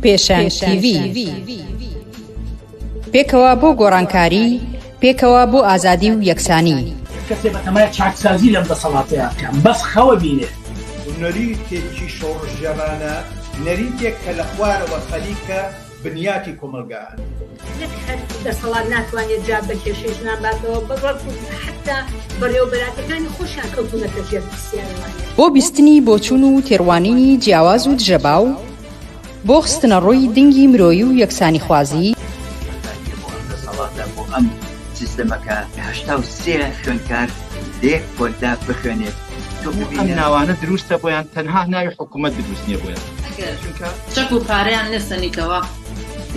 پێشەنگ TV پێکەوە بۆ گۆڕانکاری، پێکەوە بۆ ئازادی و یەکسانی. کەسێ بەتەمای چاکسازی لەم دەسەڵاتەیە بکەم، بەس خەوە بینێ. نەریتێکی شۆڕژێرانە، نەریتێک کە لە خوارەوە خەلیکە بنیاتی کۆمەلگایە. هەر دەسەڵات ناتوانێت جا بە کێشەی ژنانباتەوە بەڕۆ حتا بەڕێوەبەراتەکانی خۆشیان کەوتونەتە ژێر پرسیارەوانە. بۆ بیستنی بۆچوون و تێڕوانینی جیاواز و دژەباو، بۆ خستنە ڕۆی دنگی مرۆیی و یەکسانی خوازی، دەسەڵاتە بۆ ئەم سیستەمەکە 83 خوێندکار لێک کۆلدا بخوێنێت. ئەم ناوانە دروستە بۆیان، تەنها ناوی حکوومەت دروست نییە بۆیان. چەک و پارەیان لەسەنیکەوە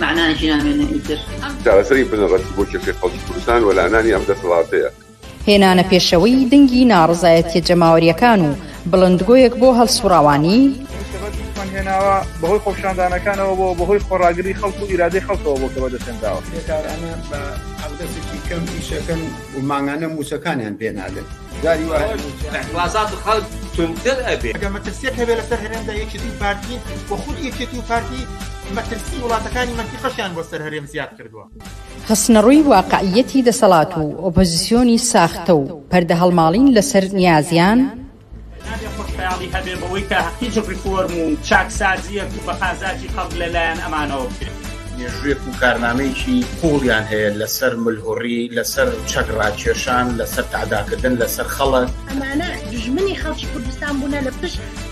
معنایشی نامێنە ئیتر چارەسەری بنەڕەتی بۆ کێشەی خەڵکی کوردستان و لەعنانی ئەم دەسەڵاتەیە. هێنانە پێشەوەی دنگی ناڕزایەتیە جەماوەریەکان و بڵندگۆیەک بۆ هەڵسوڕاوانی، هێناوە بەهۆی خۆپشاندانەکانەوە بۆ بەهۆی خۆڕاگری خەڵک و ئیرادەی خەڵکەوە بۆ کە بەدەستێنراوە. بێکارانە بە ئەودەسێکی کەم ئیشەکەن و ماگانە موسەکانیان پێنادن. وازات خەڵک تونتر ئەبێ. ئەگەر مەترسیەک هەبێ لەسەر هەرێمدا یەکێتی و پارتی بۆ خود یەکێتی و پارتی مەترسی وڵاتەکانی مەنتیقەشیان بۆ سەر هەرێم زیاد کردووە. خستنەڕووی واقعیەتی دەسەڵات و ئۆپۆزیسیۆنی ساختە و پەردە هەڵماڵین لەسەر نیازیان، خۆشحاڵی هەبێ بەوەی کە هیچ ریفۆرم و چاکسازیەک و بەخازاتی خەڵک لەلایەن ئەمانەوە بکرێت. مێژوویەک و کارنامەیەکی قوڵیان هەیە لەسەر ملهوڕی، لەسەر چەکڕاکێشان، لەسەر تعداکردن لەسەر خەڵک. ئەمانە دژمنی خەڵکی کوردستان بوونە، لە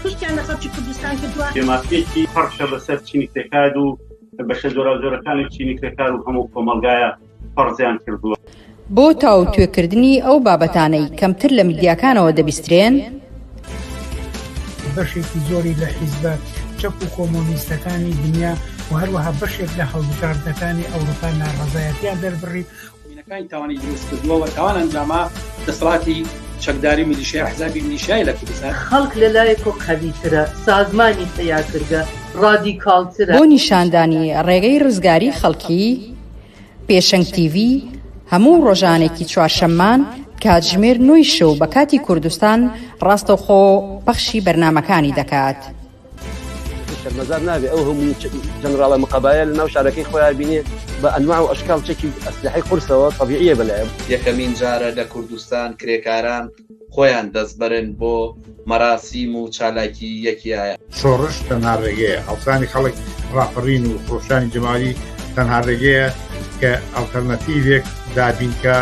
پشتیان لە خەڵکی کوردستان کردووە. دێمافیەکی پەرشە بەسەر چینی کرێکار و بەشە جۆراوجۆرەکانی چینی کرێکار و هەموو کۆمەلگایە پەرزیان کردووە. بۆ تاو توێکردنی ئەو بابەتانەی کەمتر لە میدیاکانەوە دەبیسترێن، بەشێکی زۆری لە حیزبە چەپ و کۆمۆنیستەکانی دنیا و هەروەها بەشێک لە هەڵبژاردنەکانی ئەوروپا ناڕەزایەتیان دەربڕی وینەکانی تاوانی دروست کردووە و تاوان ئەنجاما دەسەڵاتی چەکداری میلیشیای حزابی میلیشیای لە کوردستان. خەڵک لەلایەکۆ قەویترە، سازمانی تەیارکردە، ڕادیکاڵترە. بۆ نیشاندانی ڕێگەی ڕزگاری خەڵکی، پێشەنگ TV هەموو ڕۆژانێکی چوارشەممان کاتژمێر 9 شەو بە کاتی کوردستان ڕاستەوخۆ پەخشی بەرنامەکانی دەکات. شەرمەزار نابێ ئەو هەموو جەنەراڵە مقەبایە لە ناو شارەکەی خۆیان بینێ بە ئەنواع و ئەشکال چەکی ئەسلحەی قورسەوە طەبیعیە بەلایە. یەکەمین جارە لە کوردستان کرێکاران خۆیان دەستبەرن بۆ مەراسیم و چالاکی یەکیایە. شۆڕش تەنها ڕێگەیە، هەڵسانی خەڵک ڕاپەڕین و خۆشانی جەمالی تەنها ڕێگەیە کە ئەڵتەرنەتیڤێک دابینکە.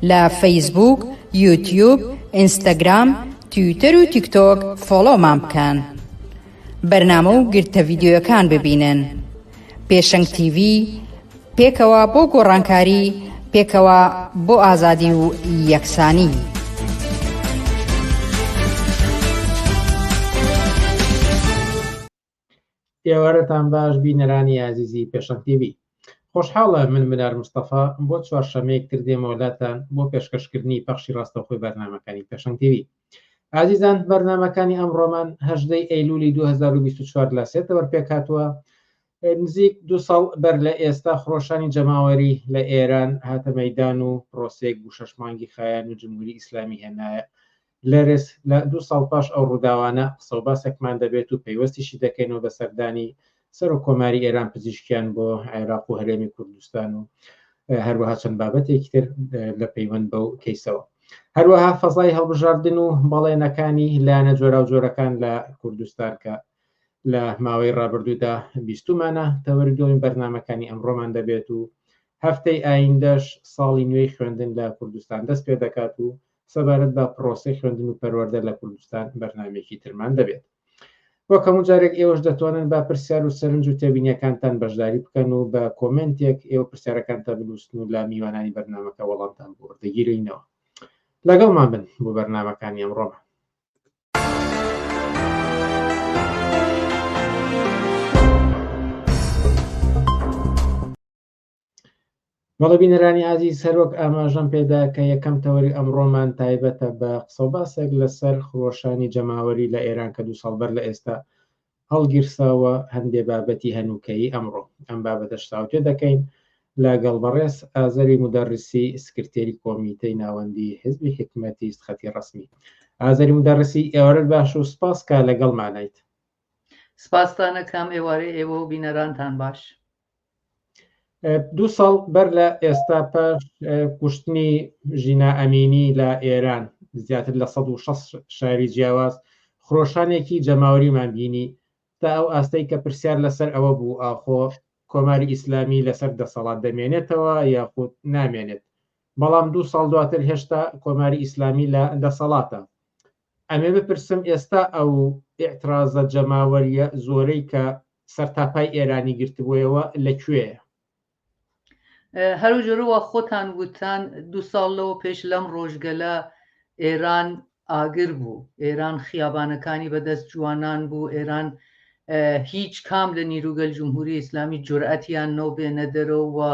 لە فەیسبوک، یوتیوب، ئینستاگرام، تویتەر و تیکتۆک فۆلۆمان بکەن. بەرنامە و گرتە ڤیدیۆیەکان ببینن. پێشەنگ TV پێکەوە بۆ گۆڕانکاری، پێکەوە بۆ ئازادی و یەکسانی. ئێوارەتان باش بینەرانی عزیزی پێشەنگ TV. خۆشحاڵە من منار مستەفا بۆ چوارشەمەیەکتر دێمەوەلاتان بۆ پێشکەشکردنی پەخشی ڕاستەوخۆی بەرنامەکانی پێشەنگ TV. عزیزان، بەرنامەکانی ئەمڕۆمان 18 ئەیلولی 2024 لە سێتەوە پێکهاتووە. نزیک 2 ساڵ بەر لە ئێستا خڕۆشانی جەماوەری لە ئێران هاتە مەیدان و پرۆسێک بوو 6 مانگی خایان و جمهوری ئیسلامی هێنایە لەرز. لە 2 ساڵ پاش ئەو ڕووداوانە قسە و باسێکمان دەبێت و پەیوەستیشی دەکەینەوە بە سەردانی سەر و کۆماری ئێران پزیشکیان بۆ عێراق و هەرێمی کوردستان و هەروەها چەند بابەتێکی تر لە پەیوەند بەو کەیسەوە. هەروەها فەزای هەڵبژاردن و بەڵێنەکانی لایەنە جۆرا و جۆرەکان لە کوردستان کە لە ماوەی ڕابردوودا بیستمانە تەوەریدۆی بەرنامەکانی ئەمڕۆمان دەبێت و هەفتەی ئایندەش ساڵی نوێی خوێندن لە کوردستان دەست پێ دەکات و سەبارەت بە پرۆسەی خوێندن و پەروەردە لە کوردستان بەرنامێکی ترمان دەبێت. وەک هەموو جارێک ئێوەش دەتوانن بە پرسیار و سەرنج و تێبینیەکانتان بەشداری بکەن و بە کۆمنتێک ئێوە پرسیارەکانتان بنووسن و لە میوانانی بەرنامەکە وەڵامتان بۆ وەردەگیرینەوە. لەگەڵمان بن بۆ بەرنامەکانی ئەمڕۆمان. بەڵێ بینەرانی عزیز، هەروەک ئاماژەم پێدا کە یەکەم تەوەری ئەمڕۆمان تایبەتە بە قسە و باسێک لەسەر خڕۆشانی جەماوەری لە ئێران کە 2 ساڵ بەر لە ئێستا هەڵگیرساوە هەندێک بابەتی هەنووکەی ئەمڕۆ. ئەم بابەتەش تاوتێ دەکەین لەگەڵ بەڕێز ئازەری مدەڕیسی سکرتێری کۆمیتەی ناوەندی حیزبی حکومەتی خەتی ڕەسمی. ئازەری مدەڕیسی، ئێوارەت باش و سپاس کا لەگەڵ مانیت. سپاسدانە کام ئێوارەی ئێوە و بینەرانتان باش. 2 ساڵ بەر لە ئێستا پاش کوشتنی ژینا ئەمینی لە ئێران زیاتر لە 160 شاری جیاواز خڕۆشانێکی جەماوەریمان بینی تا ئەو ئاستەی کە پرسیار لەسەر ئەوە بوو ئاخۆ کۆماری ئیسلامی لەسەر دەسەڵات دەمێنێتەوە یاخود نامێنێت، بەڵام 2 ساڵ دواتر هێشتا کۆماری ئیسلامی لە دەسەڵاتە. ئەمێ بپرسم ئێستا ئەو ئێعترازە جەماوەریە زۆرەی کە سەرتاپای ئێرانی گرتبوویەوە لەکوێیە؟ هەرو ژەرەوە خۆتان وتان 2 ساڵ لەوە پێش لەم ڕۆژگەلە ئێران ئاگر بوو، ئێران خیابانەکانی بەدەست جوانان بوو، ئێران هیچ کام لە نیروگەل جمهوری ئیسلامی جورئەتیان نەو بێنە دەرەوە،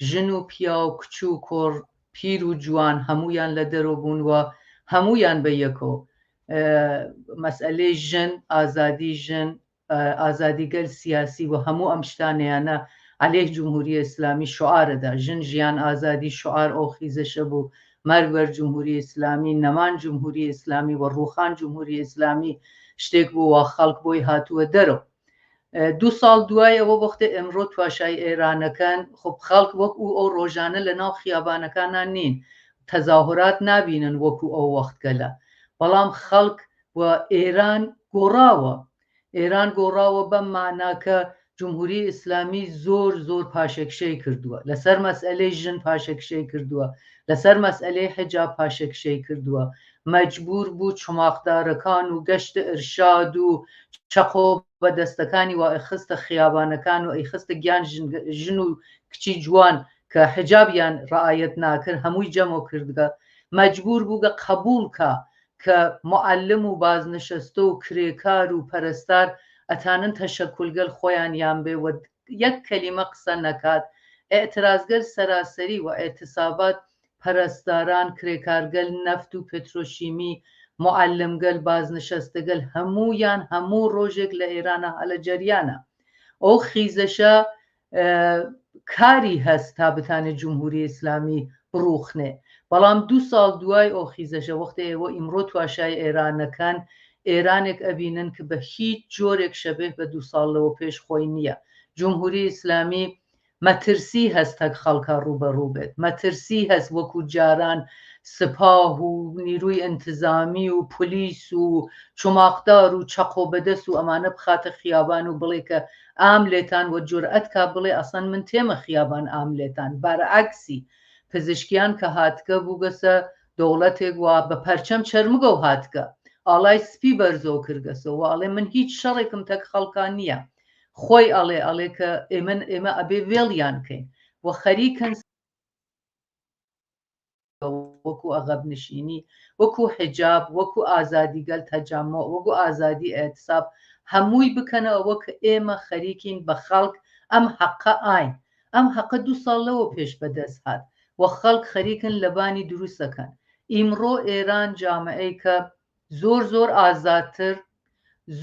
ژن و پیا و کچ و کۆڕ پیر و جوان هەمویان لە دەرەوە بوون و هەمویان بە یەکەوە مەسئلەی ژن، ئازادی ژن، ئازادیگەل سیاسی و هەموو ئەم شتانەیانە عەلەیه جمهوری ئیسلامی شعارەدا. ژن ژیان ئازادی شعار ئەو خیزەشە بوو، مەرگ بەر جمهوری ئیسلامی، نەمان جمهوری ئیسلامی و ڕووخان جمهوری ئیسلامی شتێک بوو و خەڵک بۆی هاتووە دەرەوە. 2 ساڵ دوای ئەوە وەختە ئێمڕۆ تواشای ئێرانەکان خۆ خەڵک وەکو ئەو ڕۆژانە لە ناو خیابانەکانان نین، تەزاهورات نابینن وەکو ئەو وەختگەلە، بەڵام خەڵک و ئێران گۆڕاوە، ئێران گۆڕاوە بەم معناکە جمهوری ئیسلامی زۆر زۆر پاشەکشەی کردووە، لەسەر مەسئلەی ژن پاشەکشەی کردووە، لەسەر مەسئلەی حجاب پاشەکشەی کردووە، مەجبور بوو چماقدارەکان و گەشتە ئرشاد و چەقۆ بەدەستەکانی وا ئەیخستە خیابانەکان و ئەیخستە گیان ژن و کچی جوان کە حجابیان ڕعایەت ناکرد هەمووی جەمع کردگە، مەجبور بووگە قبولکە کە معلم و بازنشستە و کرێکار و پەرستار ئەتانن تەشەکولگەل خۆیان یان بێ و یەک کەلیمە قسە نەکات، ئێعترازگەر سەراسەری و ئێعتسابات پەرستاران، کرێکارگەل، نەفت و پێترۆشیمی، معلمگەل، بازنشستەگەل هەمویان هەموو ڕۆژێک لە ئێرانە هەلە جەریانە. ئەو خیزەشە کاری هەست تا بتانێت جمهوری ئیسلامی بڕوخنێ، بەڵام 2 ساڵ دوای ئەو خیزەشە وەختە ئێوە ئیمڕۆ تواشای ئێرانەکان ئێرانێک ئەبینن کە بە هیچ جۆرێک شەبێ بە 2 ساڵ لەوە پێش خۆی نییە. جمهوری ئیسلامی مەترسی هەست هەک خەڵکە ڕوبەڕوو بێت، مەترسی هەست وەکو جاران سپاه و نیروی ئەنتزامی و پلیس و چماقدار و چەقۆ بەدەست و ئەمانە بخاتە خیابان و بڵێ کە ئام لێتان و جورئەت کا بڵێ ئەسەن من تێمە خیابان ئام لێتان. بەرعەکسی پزیشکیان کە هاتکە بووگەسە دەوڵەتێک وا بە پەرچەم چەرمگە و هاتکە ئاڵای سپی بەرزۆ کردگەسەوە ئەڵێ من هیچ شەڕێکم تەک خەڵکان نییە، خۆی ئەڵێ کە ئێمە ئەبێ وێڵیان بکەین و خەریکن وەکو ئەغەب نشینی، وەکو حجاب، وەکو ئازادیگەل تەجەمع، وەکو ئازادی ئێعتساب هەمووی بکەنە ئەوە کە ئێمە خەریکین بە خەڵک ئەم حەقە ئاین. ئەم حەقە 2 ساڵ لەوە پێش بەدەست هات و خەڵک خەریکن لەبانی دروستەکەن. ئیمڕۆ ئێران جامعەی کە زۆر زۆر ئازادتر،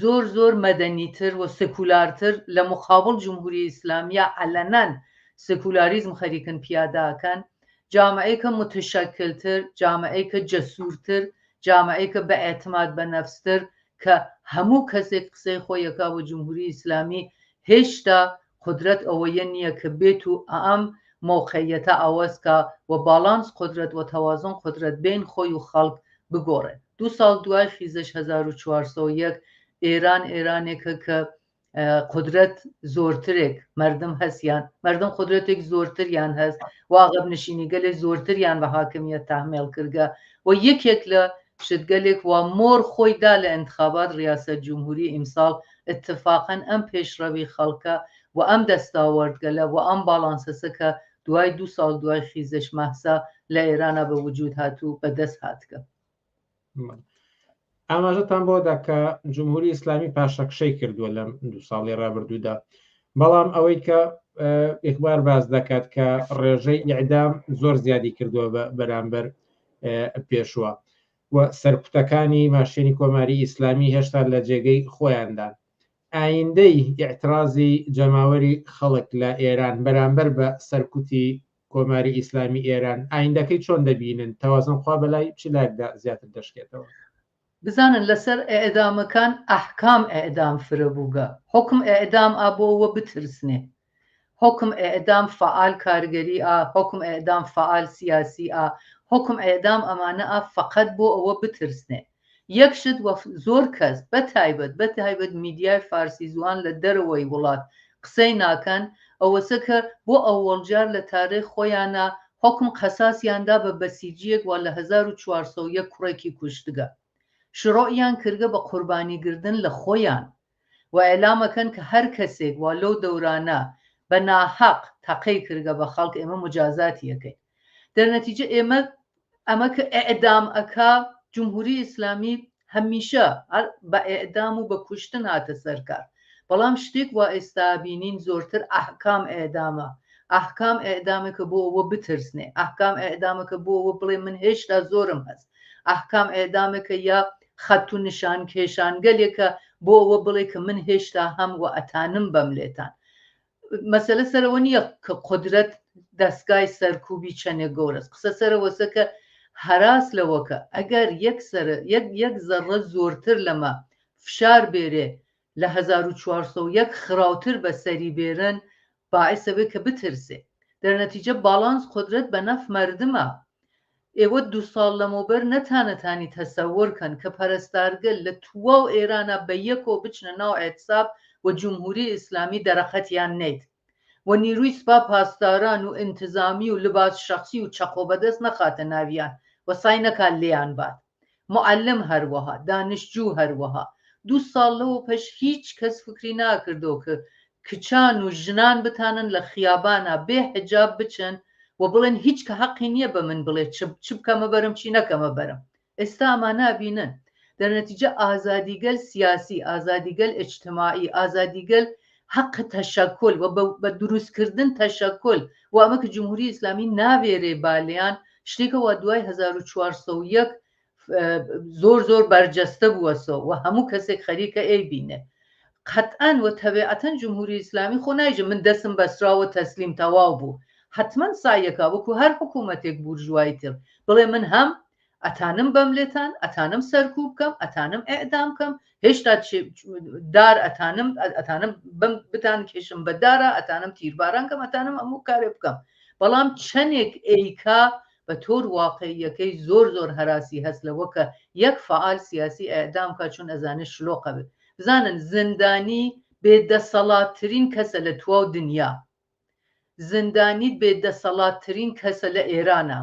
زۆر زۆر مەدەنیتر و سکولارتر لە مقابل جمهوری ئیسلامیە عەلەنەن سکولاریزم خەریکن پیاداکەن، جامعەیەکە متشەکلتر، جامعەیەکە جەسوورتر، جامعەیەکە بە ئێعتماد بە نەفستر کە هەموو کەسێک قسەی خۆیەکە بۆ جمهوری ئیسلامی هێشتا قدرەت ئەوەیە نییە کە بێت و ئەم موقعیەتە ئەوەستکە و باڵانس قدرەت و تەوازن قدرەت بین خۆی و خەڵک بگۆڕێت. 2 ساڵ دوای خیزش 1401 ئێران ئێرانێکە کە قدرەت زۆرترێک مردم هەستیان، مردم قدرەتێک زۆرتریان هەست و عەقب نشینی گەلێک زۆرتریان بە حاکمیەت تەحمیل کردگە و یەکێک لە شتگەلێک وا مۆر خۆیدا لە انتخابات ریاست جمهوری ئیمساڵ اتفاقاً ئەم پێشڕەوی خەڵکە و ئەم دەستاوەردگەلە و ئەم باڵانسەسە کە دوای 2 ساڵ دوای خیزش مەحسا لە ئێرانە بە وجود هاتوو بەدەست هاتکە. ئاماژەتان بۆ دەکە جمهوری ئیسلامی پاشەکشەی کردووە لەم 2 ساڵی ڕابردوودا، بەڵام ئەوەی کە ئیخبار باز دەکات کە ڕێژەی ئیعدام زۆر زیادی کردووە بەرامبەر پێشوە و سەرکوتەکانی ماشێنی کۆماری ئیسلامی هێشتا لە جێگەی خۆیاندان. ئایندەی ئیعترازی جەماوەری خەڵک لە ئێران بەرامبەر بە سەرکوتی کۆماری ئیسلامی ئێران ئایندەکەی چۆن دەبینن؟ تەوازن خوا بەلای چ لایەکدا زیاتر دەشکێتەوە؟ بزانن لەسەر ئێدامەکان ئەحکام ئێدام فرەبووگە حکم ئێدام ئابۆوە بترسنێ حکم ئێدام فعال کارگەری حکم ئێدام فعال سیاسی حکم ئێدام ئەمانە فقط بۆ ئەوە بترسنێ یەکشت زۆر کەس بەتایبەت میدیای فارسی زوان لە دەرەوەی وڵات قسەی ناکەن ئەوەسە کە بۆ ئەوەڵجار لە تاریخ خۆیانە حکم قەساسیاندا بە بەسیجیەک وا لە 1401 کوڕێکی کوشتگە شڕۆیان کردگە بە قوربانیگردن لە خۆیان و ئێلامەکەن کە هەر کەسێک وا لەو دەورانە بە ناحەق تەقەی کردگە بە خەڵک ئێمە مجازاتی یەکەین دەرنەتیجە ئەمە کە ئێدام ئەکا جمهوری ئیسلامی هەمیشە بە ئێدام و بە کوشتن هاتە سەرکار بەڵام شتێک وا ئێستا بینین زۆرتر ئەحکام ئێدامە ئەحکام ئێدامێکە بۆ ئەوە بترسنێ ئەحکام ئێدامەکە بۆ ئەوە بڵێ من هێشتا زۆرم هەست ئەحکام ئێدامێکە یا خەت و نیشان کێشانگەلێکە بۆ ئەوە بڵێ کە من هێشتا هەم و ئەتانم بەم لێتان مەسەلە سەرەوە نییە کە قودرەت دەستگای سەرکوبی چەندێک گەورەست قسە سەرەوەسە کە هەراس لەوەکە ئەگەر یەک زەڕە زۆرتر لەمە فشار بێرێ لە 1401 خراوتر بەسەری بێرن باعثەوێ کە بترسێ دەرنەتیجە باڵانس قودرەت بە نەف مردمە ئێوە 2 ساڵ لەمەوبەر نەتانەتانی تەسەورکەن کە پەرستارگەل لە تواو ئێرانە بە یەکۆ بچنە ناو ئێتساب و جمهوری ئیسلامی دەرەخەتیان نێت و نیروی سپا پاسداران و ئینتزامی و لباس شخصی و چەقۆ بەدەست نەخاتە ناویان و سای نەکات لێیان بات معلم هەروەها دانیشتجوو هەروەها 2 ساڵ لەوە پەش هیچ کەس فکری ناکردو کە کچان و ژنان بتانن لە خیابانە بێ حجاب بچن و بڵێن هیچ کە حەقی نییە بە من بڵێ چ بکەمە بەرم چی نەکەمە بەرم ئێستا ئەمانە بینن دەرنەتیجە ئازادیگەل سیاسی ئازادیگەل اجتماعی ئازادیگەل حق تەشەکل و بە دروستکردن تەشەکل و ئەمە کە جمهوری ئیسلامی ناوێرێ بالیان شتێکە وا دوای 1401 زۆر بەرجەستە بووەسەوە و هەموو کەسێک خەریکە ئەیبینێ قەتئەن و تەبیعەتەن جمهوری ئیسلامی خۆ نایژە من دەسم بەسراوە تەسلیم تەواو بوو حتمما سایەکە وەکو هەر حکوومەتێک بورژوایی تر بڵێ من هەم ئەتانم بەم لێتان ئەتانم سەرکوب بکەم ئەتانم ئێدام بکەم هێشتا دار ئەتانم بەم بتان کێشم بە دارە ئەتانم تیرباران کەم ئەتانم هەموو کارێ بکەم بەڵام چەندێک ئەیکا بە تۆر واقعیەکەی زۆر هەراسی هەست لەوە کە یەک فعال سیاسی ئێدام کا چون ئەزانێت شلۆقە بێت بزانن زندانی بێدەسەڵاتترین کەسە لە تواو دنیا زندانی بێدەسەڵاتترین کەسە لە ئێرانە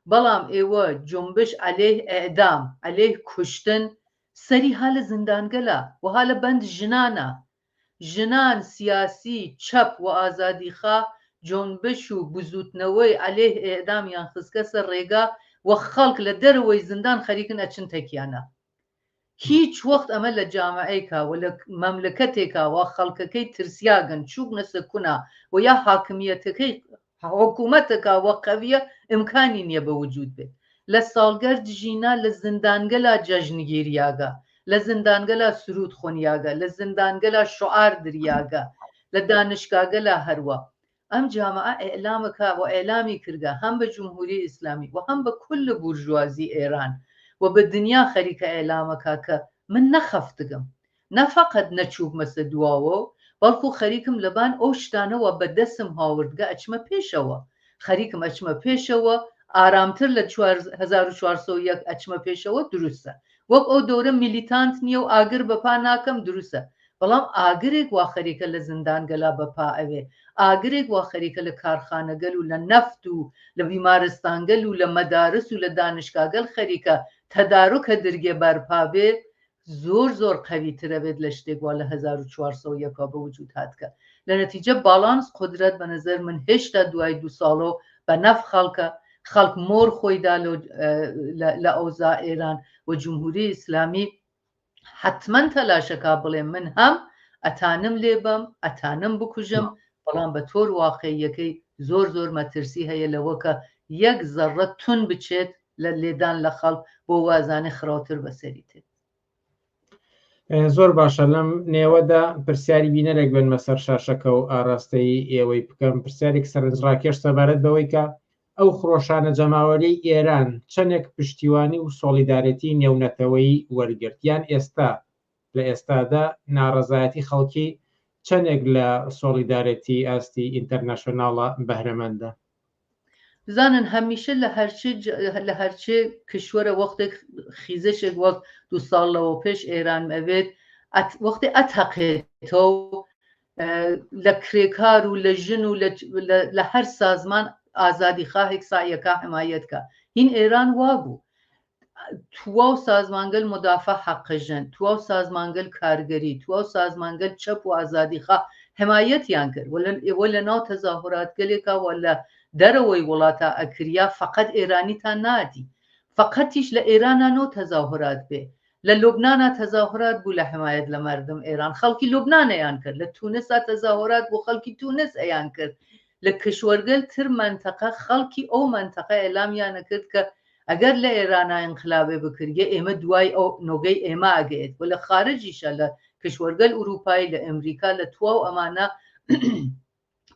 بەڵام ئێوە جنبش عەلەیه ئێدام عەلەیه کوشتن سەری ها لە زندانگەلە وها لە بەند ژنان سیاسی چەپ و ئازادیخوا جنبش و بزوتنەوەی عەلەیه ئێدامیان خستکە سەر ڕێگا و خەڵک لە دەرەوەی زندان خەریکن ئەچن تەکیانە هیچ وەخت ئەمە لە جامعەیەکە و لە مەملەکەتێکە و خەڵکەکەی ترسیاگەن چوبنە سەکونا و یا حاکمیەتەکەی حکوومەتەکە وە قەویە ئیمکانی نییە بە وجود بێت لە ساڵگەرد ژینا لە زندانگەلا جەژنگیریاگە لە زندانگەلا سرود خۆنیاگە لە زندانگەلا شعار دریاگە لە دانشگاگەلا هەروە ئەم جامعە ئێلامەکە و ئێلامی کردگە هەم بە جمهوری ئیسلامی و هەم بە کل بورژوازی ئێران و بە دنیا خەریکە ئێلامەکە کە من نەخەفتگم نەفەقەت نەچوب مەسە دواوە بەڵکو خەریکم لەبان ئەو شتانەوە بە دەسم هاوردگە ئەچمە پێشەوە خەریکم ئەچمە پێشەوە ئارامتر لە 1401 ئەچمە پێشەوە دروستە وەک ئەو دەورە میلیتانت نییە و ئاگر بەپا ناکەم دروستە بەڵام ئاگرێک وا خەریکە لە زندانگەلا بەپا ئەوێ ئاگرێک وا خەریکە لە کارخانەگەل و لە نەفت و لە بیمارستانگەل و لە مەدارس و لە دانشگاگەل خەریکە تەدارکە درگێ بەرپا بێ زۆر قەویترە بێت لە شتێک وا لە 1401 بە وجود هاتکە لە نەتیجە باڵانس قودرەت بە نەزەر من هێشتا دوای 2 ساڵۆ بە نەف خەڵک مۆر خۆیدا لە ئەوزا ئێران و جمهوری ئیسلامی حتمما تەلاشەکە بڵێ من هەم ئەتانم لێبم ئەتانم بکوژم بەڵام بە تۆر واقعیەکەی زۆر مەترسی هەیە لەوەکە یەک زەڕە تون بچێت لە لێدان لە خەڵک بۆ وازانێ خراوتر بەسەری تێت زۆر باشە لەم نێوەدا پرسیاری بینەرێک بن مەسەر شاشەکە و ئاراستەی ئێوەی بکەم پرسیارێک سەرنجڕاکێش سەبارەت بەوەی کە ئەو خڕۆشانە جەماوەری ئێران چەندێک پشتیوانی و سۆلیدارەتی نێونەتەوەی وەرگرت یان ئێستا لە ئێستادا ناڕەزایەتی خەڵکی چەندێک لە سۆلیدارەتی ئاستی ئینتەرنەشناڵە بەهرەمەندە؟ بزانن هەمیشە لە هەرچێ کشوەرە وەختێک خیزەشێک وەک 2 ساڵ لەوە پێش ئێران ئەوێت وەختی ئەتەقێتەوە لە کرێکار و لە ژن و لە هەر سازمان ئازادی خاهێک سایەکە حمایەتکە هین ئێران وابوو تواو سازمانگەل مدافع حەقژن تواو سازمانگەل کارگەری تواو سازمانگەل چەپ و ئازادیخوا حمایەتیان کرد وە لە ناو تەزاهوراتگەلێکە وە لە دەرەوەی وڵاتە ئەکریا فقط ئێرانیتان نادی فقەتیش لە ئێرانانۆ تەزاهورات بێ لە لوبنانە تەزاهورات بوو لە حمایەت لە مردم ئێران خەڵکی لوبنانەیان کرد لە تونسا تەزاهورات بۆ خەڵکی تونس ئەیان کرد لە کشوەرگەل تر منتەقە خەڵکی ئەو منتەقە ئێلامیانە کرد کە ئەگەر لە ئێرانە انقلابێ بکردگە ئێمە دوای ئەو نۆگەی ئێمە ئەگەیت و لە خارجیشە لە کشوەرگەل ئوروپایی لە ئەمریکا لە تواو ئەمانە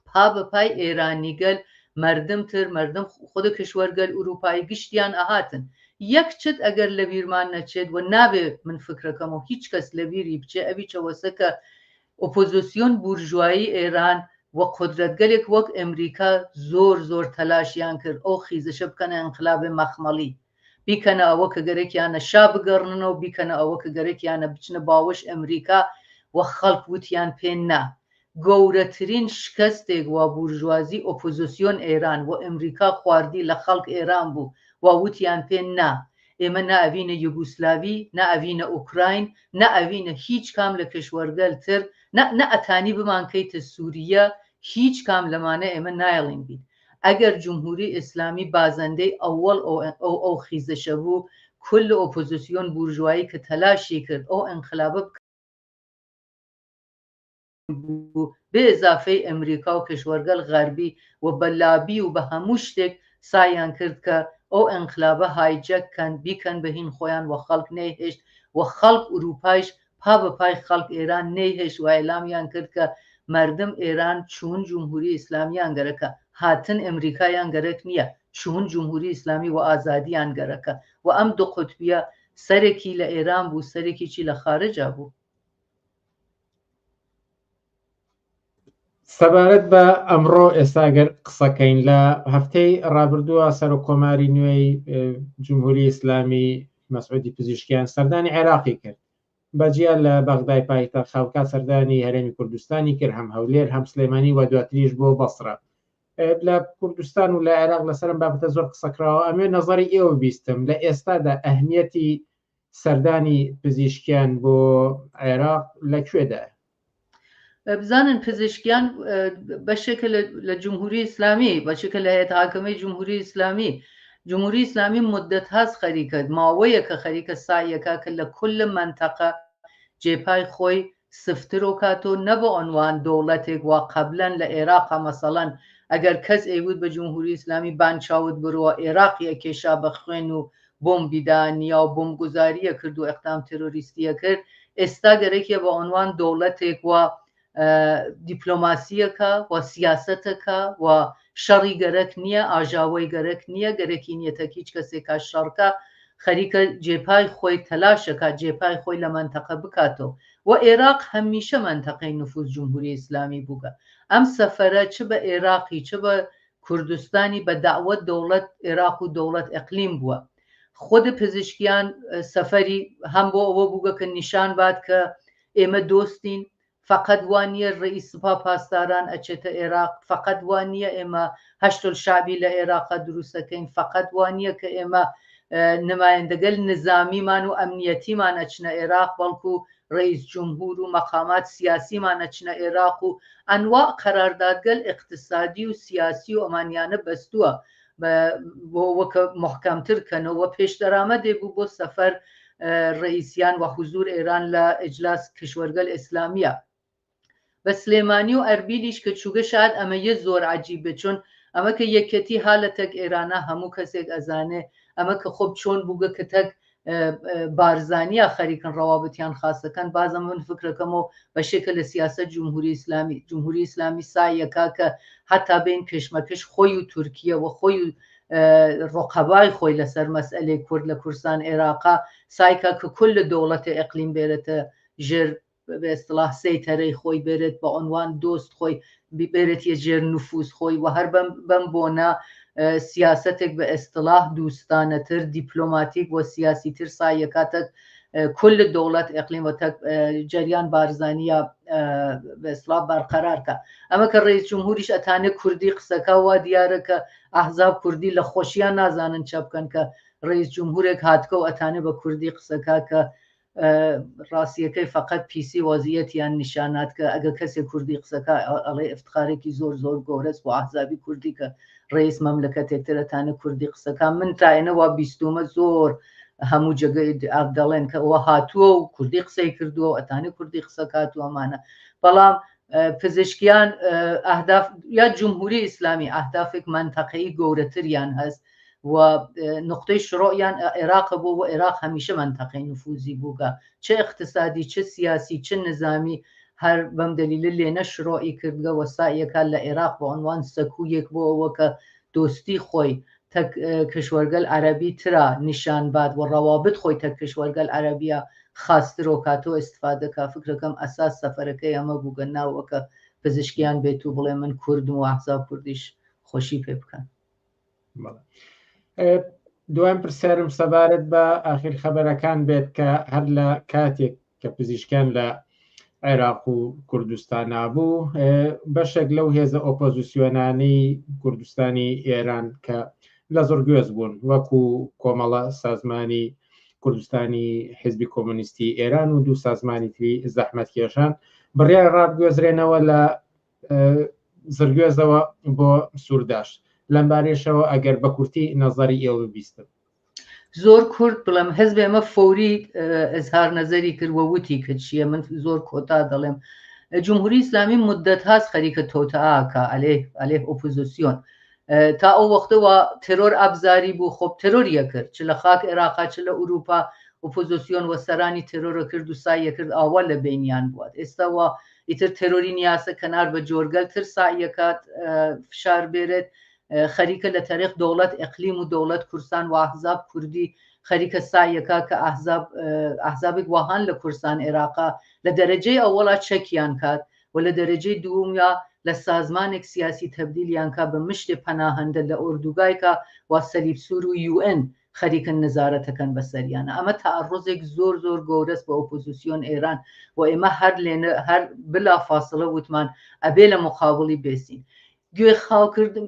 پا بەپای ئێرانیگەل مردم تر مردم خود کشوەرگەل ئوروپایی گشتیان ئەهاتن یەک چت ئەگەر لە بیرمان نەچێت و نابێ من فکرەکەم و هیچ کەس لە بیری بچێ ئەوی چەوەسەکە ئۆپۆزیسیۆن بورژوایی ئێران وە قدرەتگەلێک وەک ئەمریکا زۆر تەلاشیان کرد ئەو خیزەشە بکەنە انقلابێ مەخمەڵی بیکەنە ئەوە کە گەرەکیانە شا بگەڕنەوە بیکەنە ئەوە کە گەرەکیانە بچنە باوەش ئەمریکا وە خەڵک وتیان پێ نا گەورەترین شکستێک وا بورژوازی ئۆپۆزیسیۆن ئێران و ئەمریکا خواردی لە خەڵک ئێران بوو وتیان پێ نا ئێمە ناوینە یوگوسلاوی ناوینە ئوکراین ناوینە هیچ کام لە کشوەرگەل تر نەئەتانی بمانکەیتە سووریە هیچ کام لەمانە ئێمە نایڵین بین ئەگەر جمهوری ئیسلامی بازەندەی ئەوەڵ ئەو خیزەشە بوو کل ئۆپۆزیسیۆن بورژوایی کە تەلاشی کرد ئەو ئەنقلابە بێ ئێزافەی ئەمریکا و کشوەرگەل غەربی و بە لابی و بە هەموو شتێک سایان کرد کە ئەو ئەنقلابە هایجەککەن بیکەن بەهین خۆیان وە خەڵک نەیهێشت وە خەڵک ئوروپایش پا بەپای خەڵک ئێران نەیهێشت و ئێلامیان کرد کە مردم ئێران چوون جمهوری ئیسلامیان گەرەکە هاتن ئەمریکایان گەرەک نییە چوون جمهوری ئیسلامی و ئازادیان گەرەکە و ئەم دوو قوتبیە سەرێکی لە ئێران بوو سەرێکیی لە خارجا بوو. سەبارەت بە ئەمڕۆ ئێستاگەر قسەکەین لە هەفتەی ڕابردووە سەرۆکۆماری نوێی جمهوری ئیسلامی مەسعودی پزیشکیان سەردانی عێراقی کرد بەجیا لە بەغدای پایتەخت خەوکات سەردانی هەرێمی کوردستانی کرد هەم هەولێر هەم سلێمانی و دواتریش بۆ بەسرە لە کوردستان و لە عێراق لەسەرم بابەتە زۆر قسەکراوە ئەمێ نەزەری ئێوە بیستم لە ئێستادا ئەهمیەتی سەردانی پزیشکیان بۆ عێراق لەکوێدا؟ بزانن پزیشکیان بەشێکە لە جمهوری ئیسلامی بەشێکە لە هەیەت حاکەمەی جمهوری ئیسلامی مدت هەست خەریکە ماوەیە کە خەریکە سایەکە کە لە کل منتەقە جێپای خۆی سفتر و کاتۆ نەبە ئەنوان دەوڵەتێک وا قەبلەن لە عێراقا مەسەڵەن ئەگەر کەس ئەیوت بە جمهوری ئیسلامی بانچاوت بڕوە عێراقیە کێشا بە خوێن و بۆمبیدانیا و بۆمگوزاریە کرد و ئەقدام تێرۆریستیە کرد ئێستا گەرەکیە بە ئەنوان دەوڵەتێک وە دیپلۆماسیەکە و سیاسەتەکە و شەڕی گەرەک نییە ئاژاوی گەرەک نییە گەرەکی نیەتە هیچ کەسێکا شەڕکە خەریکە جێپای خۆی تەلاشەکە جێپای خۆی لە منتەقە بکاتەوە و عێراق هەمیشە منتەقەی نفوذ جمهوری ئیسلامی بووگە ئەم سەفەرە چ بە عێراقی چ بە کوردستانی بە داوەت دەوڵەت عێراق و دەوڵەت ئەقلیم بووە خود پزیشکیان سەفەری هەم بۆ ئەوە بووگە کە نیشان بات کە ئێمە دۆستین فقط وانیە ڕئیس سوپا پاسداران ئەچێتە عێراق فقط وانیە ئێمە هەشت الشعبی لە عێراقا دروستەکەین فقط وانیە کە ئێمە نمایندەگەل نظامیمان و ئەمنیەتیمان ئەچنە عێراق بەڵکو ڕئیس جمهور و مەقامات سیاسیمان ئەچنە عێراق و ئەنواع قەراردادگەل اقتصادی و سیاسی و ئەمانیانە بەستووە بۆ وەکە محکەمترکەنەوە پێشدەرامەدێ بوو بۆ سەفەر ڕئیسیان و حوزور ئێران لە ئەجلاس کشوەرگەل ئیسلامیە بە سلێمانی و ئەربیلیش کە چووگە شاید ئەمە یە زۆر عەجیبە چۆن ئەمە کە یەکەتی حالەتەک ئێرانە هەموو کەسێک ئەزانێ ئەمە کە خۆب چۆن بووگە کە تەک بارزانیا خەریکن ڕەوابەتیان خاستەکان بازم من فکرەکەمەوە بەشێکە لە سیاست جمهوری ئیسلامی سایەکە کە حتا بین پێشمەکەش خۆی و تورکیە و خۆی و ڕۆقەبای خۆی لەسەر مەسئلەی کورد لە کوردستان عێراقا سایکە کە کل دەوڵەتە ئەقلیم بێرێتە ژێر بە ئێستلاح سەیتەرەی خۆی بێرێت بە عنوان دۆست خۆی بێرێت ژێر نفوس خۆی و هەر بەم بۆنە سیاستێک بە ئێستلاح دووستانەتر دیپلۆماتیک و سیاسیتر سایەکاتە کل دەوڵەت ئەقلیمەتە جەریان بارزانیە بە ئێستلاح بەرقەرارکە ئەمە کە ڕێیس جمهوریش ئەتانێت کوردی قسەکە وا دیارە کە ئەحزاب کوردی لە خۆشییان نازانن چە بکەن کە ڕێیس جمهورێک هاتکە و ئەتانێت بە کوردی قسەکە کە ڕاستیەکەی فقط پیسی وەزیەتیان نیشانات کە ئەگە کەسێک کوردی قسەکە ئەڵێ ئفتخارێکی زۆر گەورەست بۆ ئەحزابی کوردی کە ڕێیس مەملەکەتێکترەتانە کوردی قسەکە من تاێنەوە بیستومە زۆر هەموو جگەی دەڵێن کە ئەوە هاتووە و کوردی قسەی کردووە و ئەتانی کوردی قسەکات و ئەمانە بەڵام پزیشکیان ئەهداف یا جمهوری ئیسلامی ئەهدافێک منتەقەی گەورەتریان هەست و نقطەی شڕۆیان عێراق بوو و عێراق هەمیشە منتەقەی نفوزی بووگە چه اقتصادی چه سیاسی چه نظامی هەر بەم دلیلە لێنە شڕۆی کردگە وەسایەکە لە عێراق بە عنوان سەکوویەک بۆ ئەوە کە دۆستی خۆی تەک کشوەرگەل عەرەبی ترا نیشان باد و ڕەوابط خۆی تەک کشوەرگەل عەرەبیە خاسترۆ کاتەوە ئیستفادەکە فکرەکەم ئەساس سەفەرەکەی ئەمە بووگە ناوەکە پزیشکیان بێت و بڵێ من کوردم و ئەحزاب کوردیش خۆشی پێ بکەن. دوام پرسیارم سەبارەت بە ئاخر خەبەرەکان بێت کە هەر لە کاتێک کە پزیشکان لە عێراق و کوردستان نبوو بەشێک لەو هێزە ئۆپۆزیسیۆنانی کوردستانی ئێران کە لە زۆرگوێز بوون وەکو کۆمەڵە سازمانی کوردستانی حیزبی کۆمونیستی ئێران و دوو سازمانی تری زەحمەتکێشان بڕیار ڕابگوێزرێنەوە لە زرگوێزەوە بۆ سوورداش لەم بارێشەوە ئەگەر بە کورتی نەزەری ئێوە بیستن زۆر کورد بڵێم حزب ئێمە فۆری ئەزهار نەزەری کرد وە وتی کرد چیە من زۆر کۆتا دەڵێم جمهوری ئیسلامی مدت هاست خەریکە تۆتەئاکە ئەلێ ئۆپۆزیسیۆن تا ئەو وەختەوە تێرۆر ئابزاری بوو خۆب تێرۆریە کرد چ لە خاک عێراقا چ لە ئوروپا ئۆپۆزیسیۆن وەسەرانی تێرۆرە کرد و سایە کرد ئاوا لە بینیان بوات ئێستاوە ئیتر تێرۆری نیاسە کەنار بە جۆرگەل تر سایەکات فشار بێرێت خەریکە لە تاریخ دەوڵەت ئەقلیم و دەوڵەت کوردستان و ئەحزاب کوردی خەریکە سایەکە کە ئەحزابێک وەهان لە کوردستان عێراقا لە دەرەجەی ئەوەڵا چەکیان کات و لە دەرەجەی دووەمیا لە سازمانێک سیاسی تەبدیلیان کا بە مشتێ پەناهەندە لە ئۆردوگایکە وا سەلیب سوور و UN خەریکن نەزارەتەکەن بەسەریانە ئەمە تەعەڕوزێک زۆر گەورەست بە ئۆپۆزیسیۆن ئێران و ئێمە هەر بلا فاصلە وتمان ئەبێ لە مقابڵی بێسین گوێ خاوکردن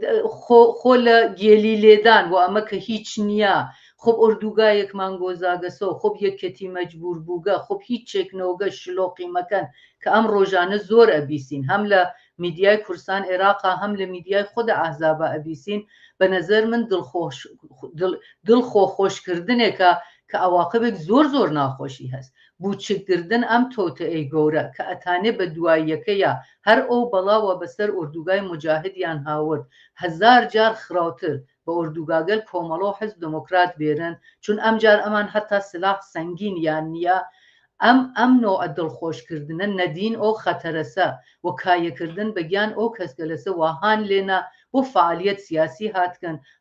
خۆ لە گێلی لێدان و ئەمە کە هیچ نییە خۆب ئۆردوگایەکمان گۆزاگەسەوە خۆب یەکەتی مەجبور بووگە خۆب هیچ چێکنەوەگە شلۆقی مەکەن کە ئەم ڕۆژانە زۆر ئەبیسین هەم لە میدیای کوردستان عێراقا هەم لە میدیای خۆدا ئەحزابە ئەبیسین بە نەزەر من دڵخۆخۆشکردنێکە کە ئەواقبێک زۆر ناخۆشی هەست بوچکردن ئەم تۆتەئەی گەورە کە ئەتانێ بە دواییەکەیە هەر ئەو بەڵاوە بەسەر ئۆردوگای مجاهدیان هاورد 1000 جار خراوتر بە ئۆردوگاگەل کۆمەڵۆ حزب دموکرات بێرن چون ئەمجار ئەمان هەتا سلاح سەنگین یان نییە ئەم نۆع دڵخۆشکردنە نەدین ئەو خەتەرەسە و کایەکردن بەگیان ئەو کەسگەلەسە وهان لێنە بۆ فعالیت سیاسی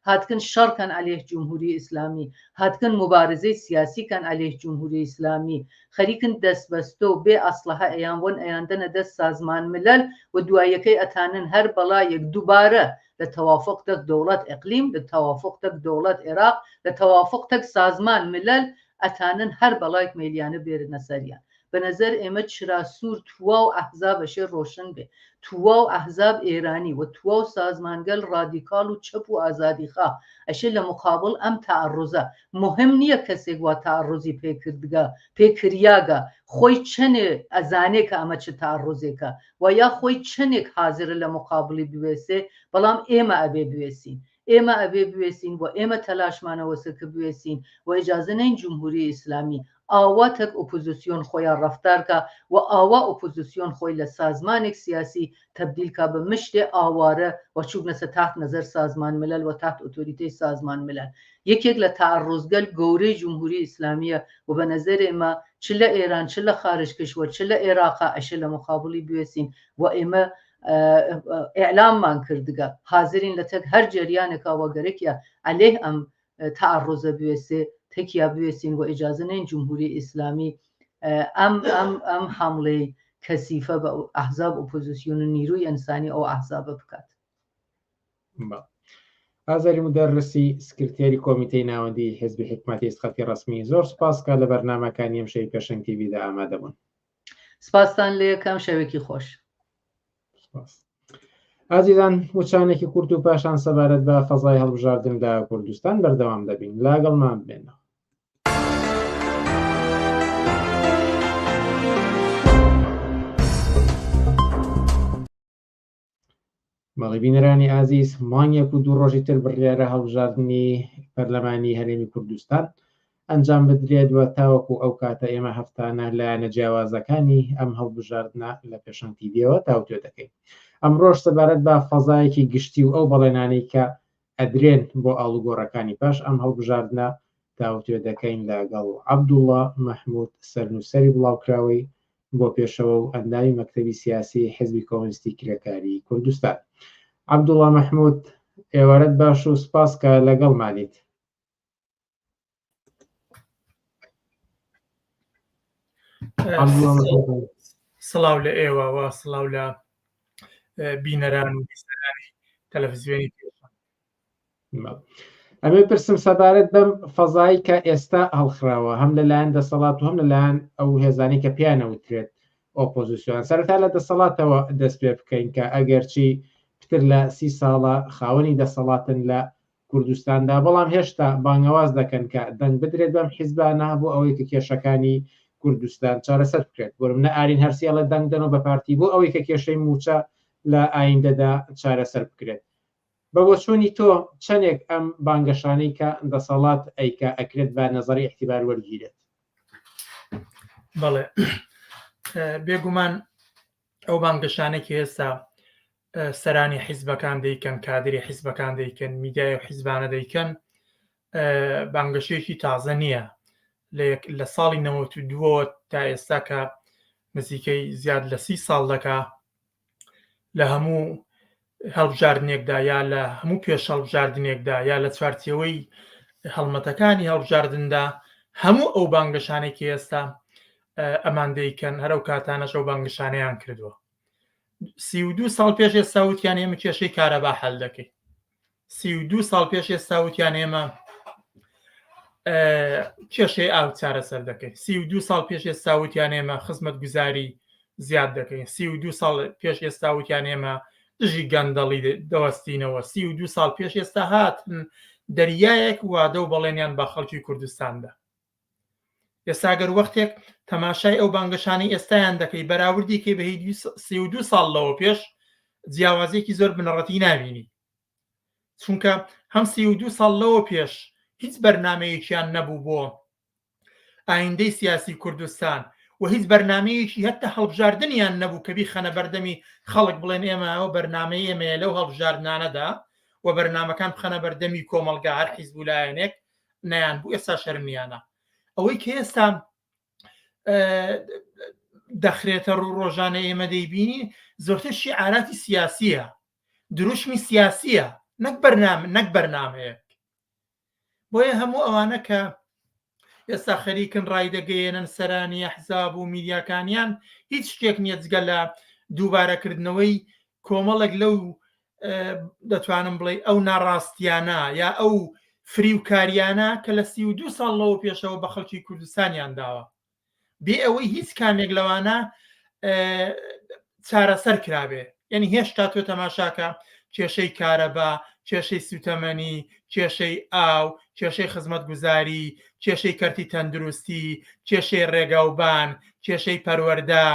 هاتکن شەڕکەن عەلێه جمهوری ئیسلامی هاتکن مبارزەی سیاسیکەن عەلێه جمهوری ئیسلامی خەریکن دەستبەستە و بێ ئەسلحە ئەیانوەن ئەیاندەنە دەست سازمان ملل و دوایەکەی ئەتانن هەر بەڵایەک دووبارە لە تەوافق تەک دەوڵەت ئەقلیم لە تەوافق تەک دەوڵەت عێراق لە تەوافق تەک سازمان ملل ئەتانن هەر بەڵایەک مەیلیانە بێرنە سەریان بە نەزەر ئێمە چرا سوور تووا و ئەحزاب بەشێ ڕۆشن بێ تووا و ئەحزاب ئێرانی و تووا و سازمانگەل ڕادیکال و چەپ و ئازادیخوا ئەشێ لە مقابل ئەم تەعەڕوزە مهم نییە کەسێک وا تەعەڕوزی پێکردگە پێکریاگە خۆی چەنێ ئەزانێ کە ئەمە چ تەعەڕوزێکە و یا خۆی چنێک حازرە لە مقابلی بوێسێ بەڵام ئێمە ئەبێ بوێسین ئێمە ئەبێ بوێسین و ئێمە تەلاشمانەوەسە کە بوێسین و ئیجازە نین جمهوری ئیسلامی ئاوا تەک ئۆپۆزیسیۆن خۆیان ڕەفتارکە و ئاوا ئۆپۆزیسیۆن خۆی لە سازمانێک سیاسی تەبدیلکە بە مشتێ ئاوارە و چوبنەسە تحت نەزەر سازمان ملل و تحت ئۆتۆریتەی سازمان ملل یەکێک لە تەعەڕوزگەل گەورەی جمهوری ئیسلامیە و بە نەزەر ئێمە چ لە ئێران چ لە خارج کشوە چ لە عێراقا ئەشە لە مقابلی بوێسین و ئێمە ئیعلاممان کردگە حاضرین لە تەک هەر جریانێکا وەگەرەکیە عەلێه ئەم تەعەڕوزە بوێسێ تێکیا بوێسین و ئیجازە نین جمهوری ئیسلامی ئەم حەمڵەی کەسیفە بە ئەحزاب ئۆپۆزیسیۆن و نیروی ئەنسانی ئەو ئەحزابە بکات. ئازاری مدەرسی سکرتێری کۆمیتەی ناوەندی حیزبی حکومەتی ئیسقاطی ڕەسمی زۆر سوپاسکە لە بەرنامەکانی ئەم شەوی پێشەنگ تیڤیدا ئامادە بوون. سپاستان لە یەکەم شەوێکی خۆش. ئازیزان وچانێکی کورت و پاشان سەبارەت بە فەزای هەڵبژاردن لە کوردستان بەردەوام دەبین لاگەڵمان بێنەوە. مەڵی بینەرانی ئازیز مانگێک و دوو ڕۆژی تر بڕیارە هەڵبژاردننی پەرلەمانی هەرێمی کوردستان ئەنجام بدرێت وە تاوەکو ئەو کاتە ئێمە هەفتانە لایەنە جیاوازەکانی ئەم هەڵبژاردنە لە پێشەنگ تیڤیەوە تاوتوێ دەکەین. ئەمڕۆژ سەبارەت بە فەزایەکی گشتی و ئەو بەڵێنانەی کە ئەدرێن بۆ ئاڵوگۆڕەکانی پاش ئەم هەڵبژاردنە تاوتوێ دەکەین لەگەڵ عەبدوڵڵا مەحموود سەرنووسەری بڵاوکراوی بۆ پێشەوە و ئەندامی مەکتەبی سیاسی حیزبی کۆمونیستی کرێکاری کوردستان. عەبدوڵڵا مەحموود ئێوارەت باش و سپاس کە لەگەڵمانیت. سڵاو لە ئێوە و سڵاو لە بینەران و بیستەرانی تەلەڤیزیۆنی پێشەنگ. ئەمێ پرسم سەبارەت بەم فەزایی کە ئێستا هەڵخراوە هەم لەلایەن دەسەڵات و هەم لەلایەن ئەو هێزانی کە پیانەوترێت ئۆپۆزیسیۆن سەرەتا لە دەسەڵاتەوە دەست پێ بکەین کە ئەگەرچی پتر لە 30 ساڵە خاوەنی دەسەڵاتن لە کوردستاندا بەڵام هێشتا بانگەواز دەکەن کە دەنگ بدرێت بەم حیزبانە بۆ ئەوەی کە کێشەکانی کوردستان چارەسەر بکرێت. بۆرم نە ئارین هەرسیاڵە دەنگ دەن و بە پارتی بۆ ئەوەی کە کێشەی موچە لە ئایندەدا چارەسەر بکرێت. بە بۆچوونی تۆ چەندێک ئەم بانگەشانەی کە دەسەڵات ئەیکە ئەکرێت بە نەزەری احتیبار وەرگیرێت؟ بەڵێ بێگومان ئەو بانگەشانێکی ئێستا سەرانی حیزبەکان دەیکەن کادری حیزبەکان دەیکەن میدیای و حیزبانە دەیکەن بانگەشەیەکی تازە نییە لە ساڵی 92 تا ئێستا کە نزیکەی زیاد لە 30 ساڵ دەکا لە هەموو هەڵبژاردنێکدا یا لە هەموو پێش هەڵبژاردنێکدا یا لە چوارچێوەی هەڵمەتەکانی هەڵبژاردندا هەموو ئەو بانگەشانێکی ئێستا ئەمان دەیکەن هەرو کاتانەش ئەو بانگەشانەیان کردووە. 32 ساڵ پێش ئێستا وتیان ئێمە کێشەی کارەبا هەڵ دەکەین. 32 ساڵ پێش ئێستا وتیان ئێمە کێشەی ئاو چارەسەر دەکەین. 32 ساڵ پێش ئێستا وتیان ئێمە خزمەت گوزاری زیاد دەکەین. 32 ساڵ پێش ئێستا وتیان ئێمە دژی گەندەڵی دەوەستینەوە. 32 ساڵ پێش ئێستا هاتن دەریایەک وادە و بەڵێنیان بە خەڵکی کوردستاندا. ئێستا گەر وەختێک تەماشای ئەو بانگەشانی ئێستایان دەکەی بەراوردی کێ بەهی 32 ساڵ لەوە پێش جیاوازێکی زۆر بنەڕەتی نابینی. چونکە هەم 32 ساڵ لەوە پێش هیچ بەرنامەیەکیان نەبوو بۆ ئایندەی سیاسی کوردستان و هیچ بەرنامەیەکی هەتتا هەڵبژاردنیان نەبوو کە بیخەنە بەردەمی خەڵک بڵێن ئێمە ئەو بەرنامەی ئێمەیە لەو هەڵبژاردنانەدا و بەرنامەکان بخەنە بەردەمی کۆمەڵگا هەر حیزب و لایەنێک نەیان بوو. ئێستا شەرمیانە ئەوەی کە ئێستا دەخرێتە ڕوو ڕۆژانە ئێمە دەیبینی زۆرتر شیعاراتی سیاسیە، دروشمی سیاسیە، نەک بەرنامەیەک. بۆیە هەموو ئەوانە کە ئێستا خەریکن ڕای دەگەیەنن سەرانی ئەحزاب و میدیاکانیان هیچ شتێک نییە جگە لە دووبارەکردنەوەی کۆمەڵێک لەو دەتوانم بڵێ ئەو ناڕاستیانە یا ئەو فریوکاریانە کە لە 32 ساڵ لەوە پێشەوە بە خەڵکی کوردستانیان داوە بێ ئەوەی هیچ کامێک لەوانە چارەسەر کرابێ. یعنی هێشتا تۆ تەماشاکە کێشەی کارەبا، کێشەی سوتەمەنی، کێشەی ئاو، کێشەی خزمەت گوزاری، کێشەی کەرتی تەندروستی، کێشەی ڕێگاوبان، کێشەی پەروەردا،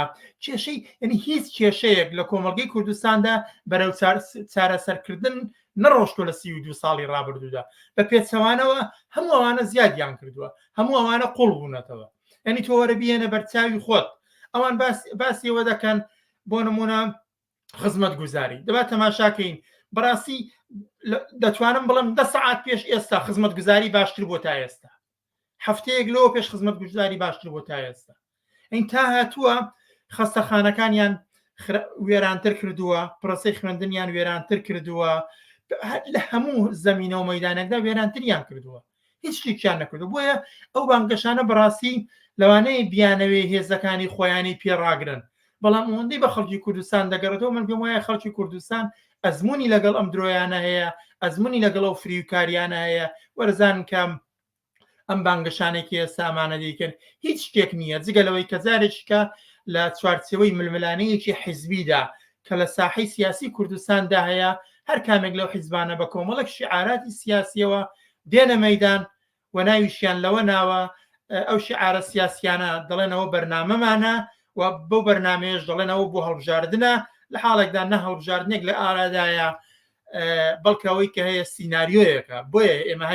کێشەی یعنی هیچ کێشەیەک لە کۆمەڵگەی کوردستاندا بەرەو چارەسەرکردن نەڕۆشتۆ لە 32 ساڵی ڕابردوودا بە پێچەوانەوە هەموو ئەوانە زیادیان کردووە هەموو ئەوانە قوڵ بوونەتەوە ینی تۆ وەرە بێنە بەرچاوی خۆت ئەوان باسیەوە دەکەن بۆ نمونە خزمەت گوزاری دەبات تەماشاکەین بەڕاستی دەتوانم بڵم 10 ساعات پێش ئێستا خزمەت گوزاری باشتر بۆ تا ئێستا هەفتەیەک لەوە پێش خزمەت گوزاری باشتر بۆ تا ئێستا ئەین تا هاتووە خەستەخانەکانیان وێرانتر کردووە پرۆسەی خوێندنیان وێرانتر کردووە لە هەموو زەمینە و مەیدانێکدا وێرانتریان کردووە هیچ شتێکیان نەکردو بۆیە ئەو بانگەشانە بەڕاستی لەوانەیە بیانەوەی هێزەکانی خۆیانی پێڕاگرن بەڵام ئەوەندەی بە خەڵکی کوردستان دەگەڕێتەوە من پێم وایە خەڵکی کوردستان ئەزمموی لەگەڵ ئەم درۆیانە هەیە ئەزمموی لەگەڵ ئەو فریوکاریانە هەیە وەرزان کەم ئەم بانگەشانێکی ئێسامانە دیکەن هیچ شتێک نییە جگەلەوەی کە جارێکیکە لە چوارچەوەی ململانەیەکی حیزبیدا کە لە ساحەی سیاسی کوردستاندا هەیە هەر کامێک لەو حیزبانە بە کۆمەڵک شعاراتی سیاسیەوە دێنە مەیدان و ناویشیان لەوە ناوە ئەو شعارە سیاسیانە دەڵێنەوە بەرنامەمانە و بۆ بەرنمەیەش دەڵێنەوە بۆ هەڵبژاردنە لە حاڵێکدا نە هەڵبژاردنێک لە ئارادایە بەڵکەوەی کە هەیە سیناریۆیەکە بۆیە ئێمە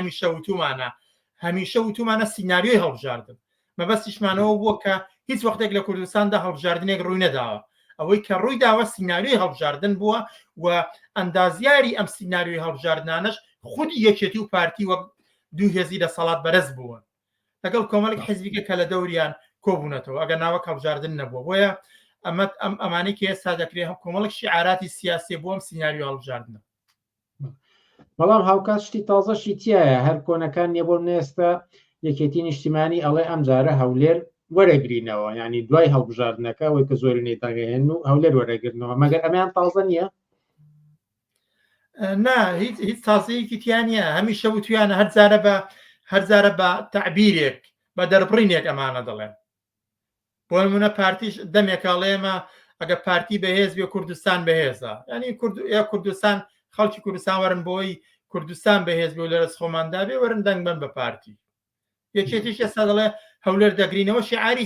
هەمیشە وتومانە سیناریۆی هەڵبژاردن مەبەستیشمانەوە بووە کە هیچ وەختێک لە کوردستاندا هەڵبژاردنێک ڕووی نەداوە ئەوەی کە ڕووی داوە سیناریۆی هەڵبژاردن بووە و ئەندازیاری ئەم سیناریۆی هەڵبژاردنانش خودی یەکێتی و پارتی وەک دوو هێزی لە سەڵات بەرز بوون لەگەڵ کۆمەڵێک حیزبیکە کە لە دەوریان کۆبوونەتەوە ئەگەر ناوە هەڵبژاردن نەبووە بۆیە ئەمانەی کە ئێستا دەکرێت هەم کۆمەڵێک شیعاراتی سیاسی بۆ ئەم سیناریۆ هەڵبژاردنە بەڵام هاوکات شتی تازەشی تایە هەر کۆنەکان نیە بۆ ئێستا یەکێتی نیشتیمانی ئەڵێ ئەم جارە هەولێر وەرەگرینەوە ینی دوای هەڵبژاردنەکە ئەوەی کە زۆری نێتاگەهێن و هەولێر وەرەگرنەوە مەگەر ئەمیان تازە نییە نا هیچ تازەیەکی تیانە هەمیشە وتویانە هەرجارە بە تعبیرێک بە دەربڕینێک ئەمانە دەڵێن بۆ نمونە پارتیش دەمێکاڵێمە ئەگە پارتی بەهێز بێ کوردستان بەهێزە ینی کوردستان خەڵکی کوردستان وەرن بۆی کوردستان بەهێز بێ و لەرز خۆماندا بێ وەرن دەنگ بن بە پارتی یەکێتیش ئێستا دەڵێ هەولێر دەگرینەوە شیعاری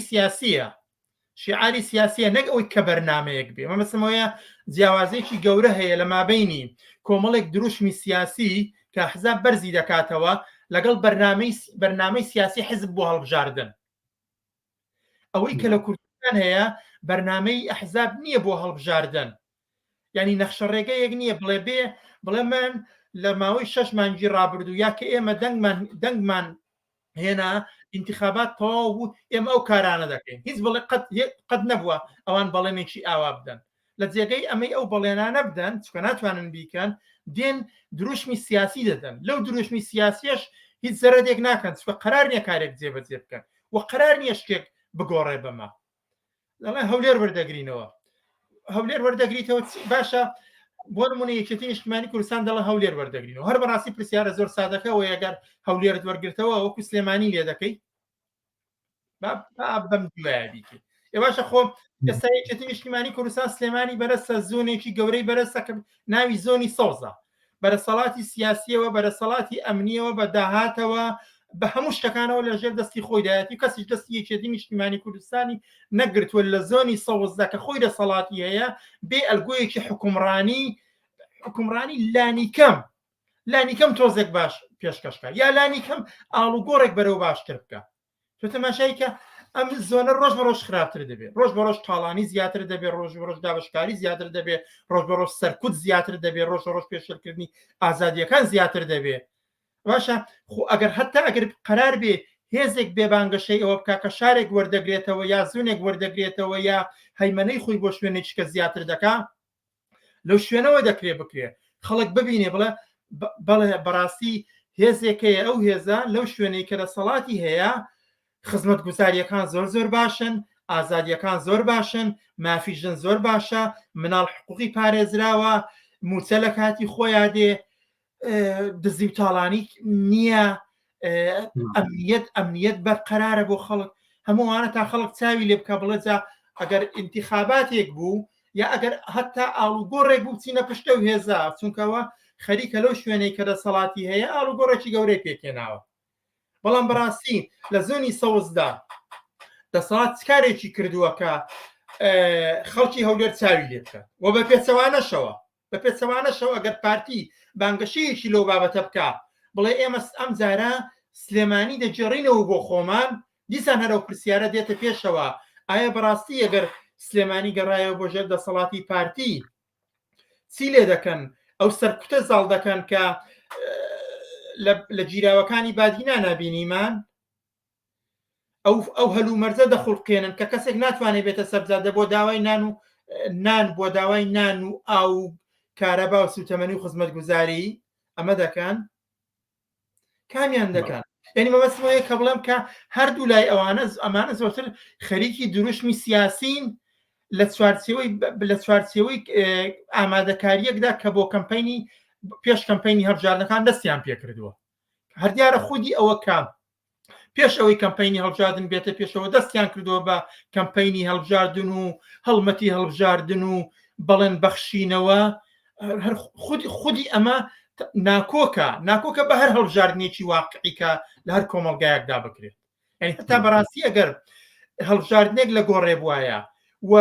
سیاسیە نەک ئەوەی کە بەرنامەیەک بێ مەمەسمەوەیە جیاوازێکی گەورە هەیە لە مابینی کۆمەڵێک دروشمی سیاسی کە حزاب بەرزی دەکاتەوە لەگەڵ بەرنامەی سیاسی حزب بۆ هەڵبژاردن ئەوەی کە لە کوردستان هەیە بەرنامەی ئەحزاب نییە بۆ هەڵبژاردن ینی نەخشە ڕێگەیەک نییە بڵێ من لە ماوەی 6 مانگی ڕابردوو یا کە ئێمە دەنگمان هێنا انتخابات تەواو بوو ئێمە ئەو کارانە دەکەین هیچ بڵێ قەت نەبووە ئەوان بەڵێنێکی ئاوا بدەن لە جێگەی ئەمەی ئەو بەڵێنانە بدەن چکە ناتوانن بیکەن دێن دروشمی سیاسی دەدەن لەو دروشمی سیاسیش هیچ زەرەدێک ناکەن چکە قەرار نییە کارێک جێبەجێ بکەن و قەرار نییە شتێک بگۆڕێ بەمە دەڵێن هەولێر وەردەگرینەوە هەولێر وەردەگریتەوە باشە بۆ نمونە یەکێتی نیشتیمانی کوردستان دەڵێ هەولێر وەردەگرینەوە هەر بەڕاستی پرسیارە زۆر سادەکەەوە ئەگەر هەولێرت وەرگرتەوە وەکو سلێمانی لێ دەکەی بەم دوایە بیکەیت باشە خۆ ئێستا یەکێتی نیشتیمانی کوردستان سلێمانی بەرەسە زۆنێکی گەورەی بەرەسە کە ناوی زۆنی سەوزە بەرەسەڵاتی سیاسیەوە بەرەسەڵاتی ئەمنیەوە بە داهاتەوە بە هەموو شتەکانەوە لەژێر دەستی خۆیدایەتی کەسیش دەستی یەکێتی نیشتیمانی کوردستانی نەگرتووە لە زۆنی سەوزدا کە خۆی دەسەڵاتی هەیە بێ ئەلگۆیەکی حکومڕانی لانیکەم تۆزێک باش پێشکەشکە یا لانیکەم ئاڵوگۆڕێک بەرەو باشتر بکە تۆ تەماشای کە ئەم زۆنە ڕۆژ بە ڕۆژ خراپتر دەبێت ڕۆژ بە ڕۆژ تاڵانی زیاتر دەبێت ڕۆژ بە ڕۆژ دابشکاری زیاتر دەبێت ڕۆژ بە ڕۆژ سەرکوت زیاتر دەبێت ڕۆژ بە ڕۆژ پێشکردنی ئازادیەکان زیاتر دەبێت باشە خۆ ئەگەر هەتا ئەگەر قەرار بێ هێزێک بێبانگەشەی ئەوە بکە کە شارێک وەردەگرێتەوە یا زوونێک وەردەگرێتەوە یا هەیمەنەی خۆی بۆ شوێنێکیکە زیاتر دەکا لەو شوێنەوە دەکرێ بکرێ خەڵک ببینێ بڵێ بەڕاستی هێزێکەیە ئەو هێزە لەو شوێنەی کە دەسەڵاتی هەیە خزمەت گوزاریەکان زۆر باشن ئازادیەکان زۆر باشن مافیژن زۆر باشە مناڵ حقوقی پارێزراوە موچە لە کاتی خۆیان دێ دزی و تاڵانی نییە ئەمنیەت بەرقەرارە بۆ خەڵک هەمووانە تا خەڵک چاوی لێ بکە بڵێ جا ئەگەر انتخاباتێک بوو یا ئەگەر هەتا ئاڵوگۆڕێک بوو بچینە پشتە و هێزا چونکەوە خەریکە لەو شوێنەی کە دەسەڵاتی هەیە ئاڵوگۆڕێکی گەورەی پێکێناوە بەڵام بەڕاستی لە زۆنی سەوزدا دەسەڵات کارێکی کردووە کە خەڵکی هەولێر چاوی لێ بکات و بە پێچەوانەشەوە بە پێچەوانەشەوە ئەگەر پارتی بانگەشەیەکی لەو بابەتە بکە بڵێ ئێمە ئەم جارە سلێمانی دەجێڕینەوە بۆ خۆمان دیسان هەرە پرسیارە دێتە پێشەوە ئایا بەڕاستی ئەگەر سلێمانی گەڕایەوە بۆ ژێر دەسەڵاتی پارتی چی لێ دەکەن ئەو سەرکوتە زاڵ دەکەن کە لە جیراوەکانی بادینا نابینیمان ئەو هەلوو مەرجە دەخڵقێنن کە کەسێک ناتوانێت بێتە سەبزادە بۆ داوای نان بۆ داوای نان و ئاو کارەبا و سوتەمەنی و خزمەت گوزاری ئەمە دەکەن کامیان دەکەن یعنی مەبەستمەیە کە بڵێم کە هەردوو لای ئەمانە زۆرتر خەریکی دروشمی سیاسین لە چوارچێوەی ئامادەکاریەکدا کە بۆ کەمپینی پێش کەمپینی هەڵبژاردنەکان دەستیان پێکردووە هەردیارە خودی ئەوە کام پێش ئەوەی کەمپینی هەڵبژاردن بێتە پێشەوە دەستیان کردووە بە کەمپینی هەڵبژاردن و هەڵمەتی هەڵبژاردن و بەڵێن بەخشینەوە خودی ئەمە ناکۆکە بە هەر هەڵبژاردنێکی واقعیکە لە هەر کۆمەڵگایەکدا بکرێت یعنی هەتا بەڕاستی ئەگەر هەڵبژاردنێک لە گۆڕێ بووایە و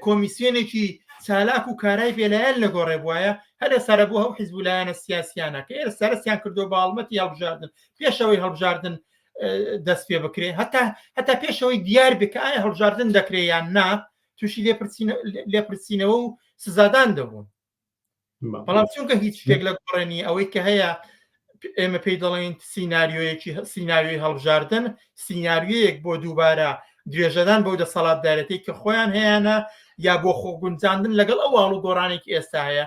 کۆمیسیۆنێکی چالاک و کارای بێلایەن لە گۆڕێ بووایە هەرە سەرە بوو هەو حیزبولایەنە سیاسیانە کە ئێرە سەرسیان کردو بە هەڵمەتی هەڵبژاردن پێشەوەی هەڵبژاردن دەست پێ بکرێ هەتا پێشەوەی دیار بکە ئایا هەڵبژاردن دەکرێ یان نا تووشی لێپرسینەوە و سزادان دەبوون بەڵام چونکە هیچ شتێک لە گۆڕێنی ئەوەی کە هەیە ئێمە پێی دەڵێن سیناریۆیەکی هەڵبژاردن سیناریۆیەک بۆ دووبارە درێژەدان بەو دەسەڵاتدارەتی کە خۆیان هەیەە یا بۆ خۆگونجاندن لەگەڵ ئەو واڵ و گۆڕانێکی ئێستا هەیە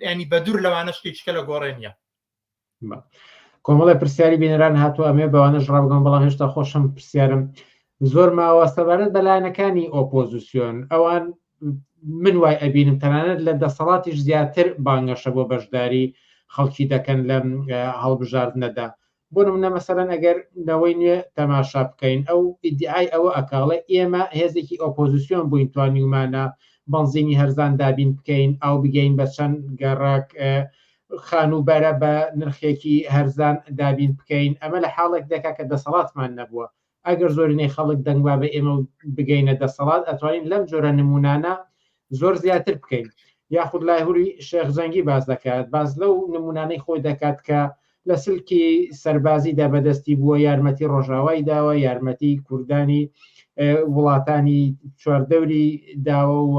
ینی بە دوور لەوانە شتێکیکە لە گۆڕێنیە کۆمەڵی پرسیاری بینەران هاتووە ئەمێ بەوانەش ڕابگەم بەڵام هێشتا خۆشم پرسیارم زۆر ماوەستەبارەت بەلایەنەکانی ئۆپۆزیسیۆن ئەوان من وای ئەبینم تەنانەت لە دەسەڵاتیش زیاتر بانگەشە بۆ بەشداری خەڵکی دەکەن لە هەڵبژاردنەدا بۆ نمونە مەسەلەن ئەگەر نەوەی نوێ تەماشا بکەین ئەو ئیدعای ئەوە ئەکاڵێ ئێمە هێزێکی ئۆپۆزیسیۆن بووین توانیمانە بەنزینی هەرزان دابین بکەین ئەو بگەین بە چەند گەڕاک خانوبەرە بە نرخێکی هەرزان دابین بکەین ئەمە لە حاڵێک دەکا کە دەسەڵاتمان نەبووە ئەگەر زۆرینەی خەڵک دەنگوا بە ئێمە بگەینە دەسەڵات ئەتوانین لەم جۆرە نمونانە زۆر زیاتر بکەین یاخود لاهوری شێخ جەنگی باز دەکات باز لەو نمونانەی خۆی دەکات کە لە سلکی سەربازیدا بەدەستی بووە یارمەتی ڕۆژاوای داوە یارمەتی کوردانی وڵاتانی چواردەوری داوە و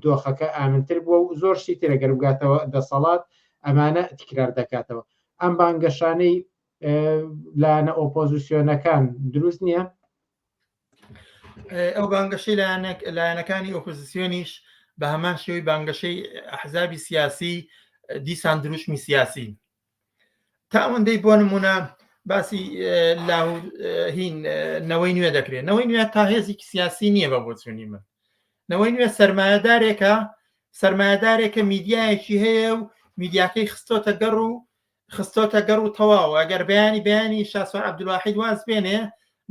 دۆخەکە ئامنتر بووە و زۆر شتی ترەگەر بگاتەوە دەسەڵات ئەمانە تکرار دەکاتەوە ئەم بانگەشانەی لایەنە ئۆپۆزیسیۆنەکان دروست نییە ئەو بانگەشەی لایەنەکانی ئۆپۆزیسیۆنیش بە هەمان شێوەی بانگەشەی ئەحزابی سیاسی دیسان دروشمی سیاسی تا ئەوەندەی بۆ نمونە باسی هین نەوەی نوێ دەکرێت نەوەی نوێ تا هێزێکی سیاسی نییە بە بۆچوونی من نەوەی نوێ سەرمایەدارێکە میدیایەکی هەیە و میدیاکەی خستۆتە گەڕ و تەواو ئەگەر بەیانی شاسوار عەبدولواحید واز بێنێ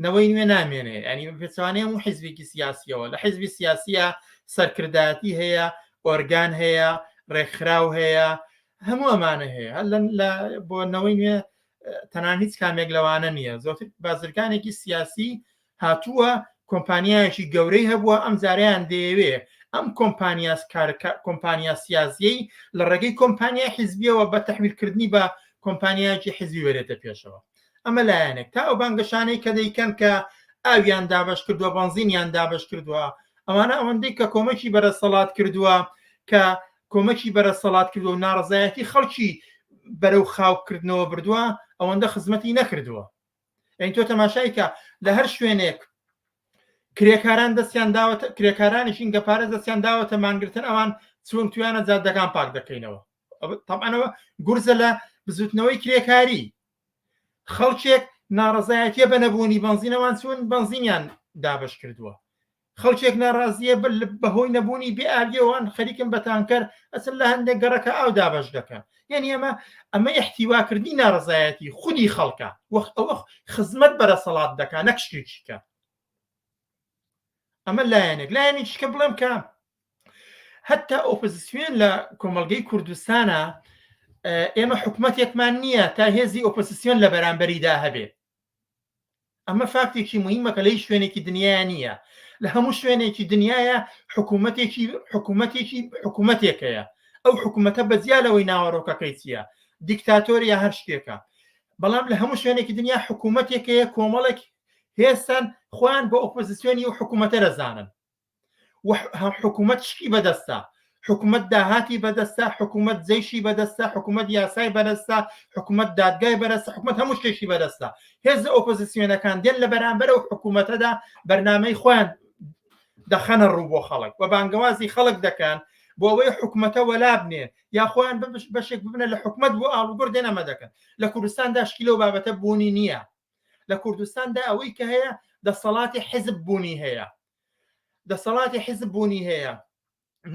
نەوەی نوێ نامێنێ ئەنی پێچوانەیە و حیزبێکی سیاسیەوە لە حیزبی سیاسیە سەرکردایەتی هەیە ئۆرگان هەیە ڕێکخراو هەیە هەموو ئەمانە هەیە بۆ نەوەی نوێ تەنان هیچ کامێک لەوانە نییە زۆرتر بازرگانێکی سیاسی هاتووە کۆمپانیایەکی گەورەی هەبووە ئەم جاریان دەیەوێ ئەم کۆمپانیا سیاسیەی لە ڕێگەی کۆمپانیا حیزبیەوە بە تەحویلکردنی بە کۆمپانیایەکی حیزبی وەرێتە پێشەوە ئەمە لایەنێک تا ئەو بانگەشانەی کە دەیکەن کە ئاویان دابش کردووە بەنزینیان دابش کردووە ئەوانە ئەوەندەی کە کۆمەکی بەرەسەڵات کردووە کە کۆمەکی بەرەسەڵات کردووە و ناڕزایەتی خەڵکی بەرەو خاوکردنەوە بردووە ئەوەندە خزمەتی نەکردووە یعنی تۆ تەماشایکە لە هەر شوێنێک کرێکاران دەستیان داوەتە کرێکارانیشین گەپارە دەستیان داوەتە مانگرتن ئەوان چون توانە جادەکان پاک دەکەینەوە تەمانەوە گورزە لە بزوتنەوەی کرێکاری خەڵکێک ناڕزایەتیە بە نەبوونی بەنزینەوان چون بەنزینیان دابش کردووە خەڵکێک ناڕازیە بەهۆی نەبوونی بێئالیەوەوان خەریکن بە تانکەر ئەسن لە هەندێک گەڕەکە ئاو دابش دەکەن یعنی ئەمە احتیواکردنی ناڕزایەتی خودی خەڵکە ئەوە خزمەت بەرەسەڵات دەکا نەک شتێکیکە ئەمە لایەنێک شکە بڵێم کە هەتا ئۆپۆزیسیۆن لە کۆمەڵگەی کوردستانە ئێمە حکومەتێکمان نییە تا هێزی ئۆپۆزیسیۆن لە بەرامبەریدا هەبێ ئەمە فاکتێکی مهمە کە لەی شوێنێکی دنیا نییە لە هەموو شوێنێکی دنیاە حکوومەتێکەیە ئەو حکوومەتە بەزیالەوەی ناوەڕۆکەکەی چییە دیکتاتۆریە هەر شتێکە بەڵام لە هەموو شوێنێکی دنیا حکوومەتێکەیە کۆمەڵێک هێستن خۆیان بە ئۆپۆزیسیۆنی و حکوومەتە دەزانن حکوومەت شکی بەدەستە حکوومەت داهاتی بەدەستە حکوومەت جەیشی بەدەستە حکوومەت یاسای بەدەستە حکوومەت دادگای بەدەستە حکوومەت هەموو شتێکی بەدەستە هێز ئۆپۆزیسیۆنەکان دێن لە بەرامبەرە و حکوومەتەدا بەرنامەی خۆیان دەخەنە ڕوو بۆ خەڵک و بانگەوازی خەڵک دەکەن بۆ ئەوەی حکوومەتە وەلا بنێ یا خۆیان بەشێک ببنە لە حکوومەت بۆ ئاڵوگۆڕ دێنەمە دەکەن لە کوردستاندا شکی لەو بابەتە بوونی نییە لە کوردستاندا ئەوەی کە هەیە دەسەڵاتی حیزب بوونی هەیە دەسەڵاتی حیزب بوونی هەیە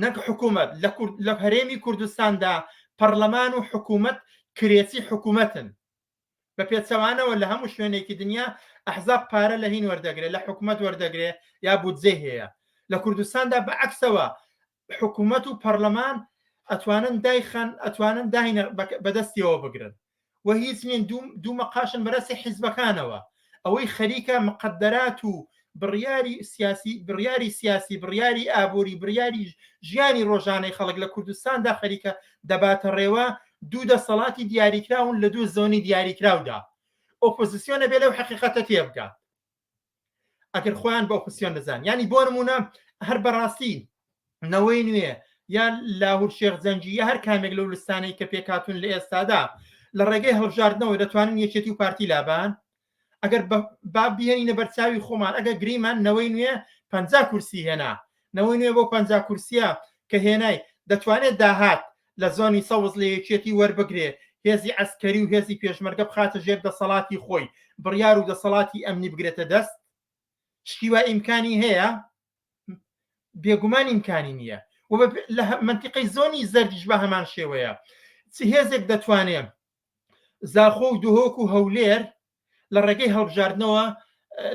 نەک حکوومەت لە هەرێمی کوردستاندا پەرلەمان و حکوومەت کرێچی حکوومەتن بە پێچەوانەوە لە هەموو شوێنێکی دنیا ئەحزاب پارە لە هین وەردەگرێت لە حکوومەت وەردەگرێت یا بودجێ هەیە لە کوردستاندا بەعکسەوە حکوومەت و پەرلەمان ئەتوانن دایخەن ئەتوانن داهینە بەدەستیەوە بگرن و هیچ نین دوو مەقاشن بەرەسی حیزبەکانەوە ئەوەی خەریکە مقدرات و بڕیاری سیاسی بڕیاری ئابووری بڕیاری ژیانی ڕۆژانەی خەڵک لە کوردستاندا خەریکە دەباتە ڕێوە دوو دەسەڵاتی دیاریکراون لە دوو زۆنی دیاریکراودا ئۆپۆزیسیۆنە بێ لەو حقیقەتە تێبگات ئەگەر خۆیان بە ئۆپۆزیسیۆن دەزان ینی بۆ نمونە هەر بەڕاستی نەوەی نوێ یا لاهور شێخ زەنجی یا هەر کامێک لەو لستانەی کە پێکاتون لە ئێستادا لە ڕێگەی هەڵبژاردنەوە دەتوانن یەکێتی و پارتی لابان ئەگەر بابیێنینە بەرچاوی خۆمان ئەگەر گریمان نەوەی نوێ 50 کورسی هێنا نەوەی نوێ بۆ 50 کورسیە کە هێنای دەتوانێت داهات لە زۆنی سەوز لە یەکێتی وەربگرێ هێزی عسکەری و هێزی پێشمەرگە بخاتە ژێر دەسەڵاتی خۆی بڕیار و دەسەڵاتی ئەمنی بگرێتە دەست شتیوا ئیمکانی هەیە بێگومان ئیمکانی نییە و لە منتیقەی زۆنی زەردیش بە هەمان شێوەیە هێزێک دەتوانێت زاخۆ و دهۆک و هەولێر لە ڕێگەی هەڵبژاردنەوە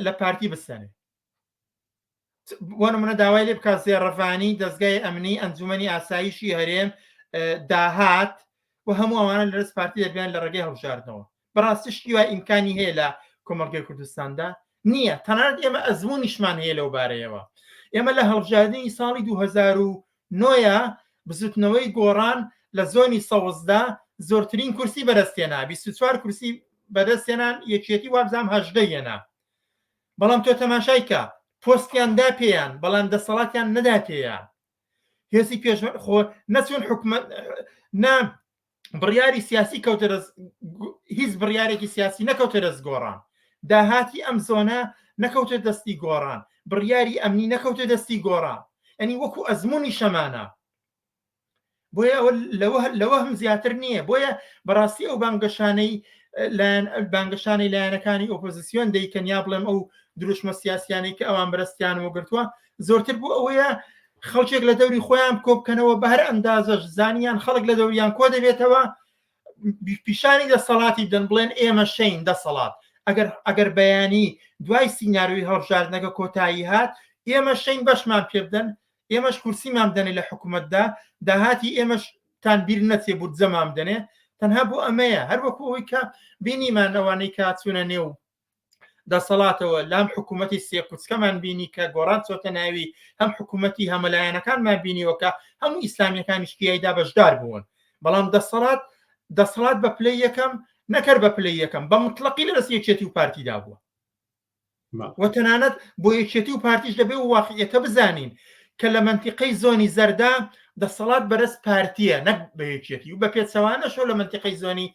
لە پارتی بستێنێ بۆ نمونە داوای لێ بکات زێڕەڤانی دەستگای ئەمنی ئەنجومەنی ئاسایشی هەرێم داهات و هەموو ئەوانە لە ڕست پارتی دەبیان لە ڕێگەی هەڵبژاردنەوە بەڕاستی شتی وای ئیمکانی هەیە لە کۆمەڵگەی کوردستاندا نییە تەنانەت ئێمە ئەزمونیشمان هەیە لەو بارەیەوە ئێمە لە هەڵبژاردنی ساڵی 2009 بزوتنەوەی گۆڕان لە زۆنی سەوزدا زۆرترین کورسی بەدەستێنا 24 کورسی بەدەستێنان یەکێتی وابزام هەژدە هێنا بەڵام تۆ تەماشای کە پۆستیان دا پێیان بەڵام دەسەڵاتیان نەدا پێیان هێزی پێشمەرگ خۆ نەچون حکومەت نا بڕیاری سیاسی کەوتە هیچ بڕیارێکی سیاسی نەکەوتە دەست گۆڕان داهاتی ئەم زۆنە نەکەوتە دەستی گۆڕان بڕیاری ئەمنی نەکەوتە دەستی گۆڕان ئەنی وەکو ئەزمموی شەمانە بۆیە لەوە هەم زیاتر نییە بۆیە بەڕاستی ئەو بانگەشانەی لایەنەکانی ئۆپۆزیسیۆن دەیکەن یا بڵێم ئەو دروشمە سیاسیانەی کە ئەوان بەرەستیانەوە گرتووە زۆرتر بوو ئەوەیە خەڵکێک لە دەوری خۆیان کۆ بکەنەوە بە هەر ئەندازەش زانیان خەڵک لە دەوریان کۆ دەبێتەوە پیشانی دەسەڵاتی بدەن بڵێن ئێمە شەین دەسەڵات ئەگەر بەیانی دوای سیناروی هەڵبژاردنەکە کۆتایی هات ئێمە شەین بەشمان پێ بدەن ئێمەش کورسیمان بدەنێ لە حکوومەتدا داهاتی ئێمەش تان بیر نەچێ بوو جەمام بدەنێ تەنها بۆ ئەمەیە هەر وەکو ئەوەی کە بینیمان ئەوانەی کاتچوونە نێو دەسەڵاتەوە لام حکوومەتی سێقوچکەمان بینی کە گۆڕان چۆتە ناوی هەم حکوومەتی هەمەلایەنەکانمان بینیوەکە هەموو ئیسلامیەکانی شتیایدا بەشدار بوون بەڵام دەسەڵات بە پلەی یەکەم نەکرد بە پلەی یەکەم بە مطلقی لە دەست یەکێتی و پارتیدا بووە و تەنانەت بۆ یەکێتی و پارتیش دەبێ و واقعیەتە بزانین کە لە منتیقەی زۆنی زەردا دەسەڵات بەرز پارتیە نەک بە یەکێتی و بە پێچەوانەشەوە لە منتیقەی زۆنی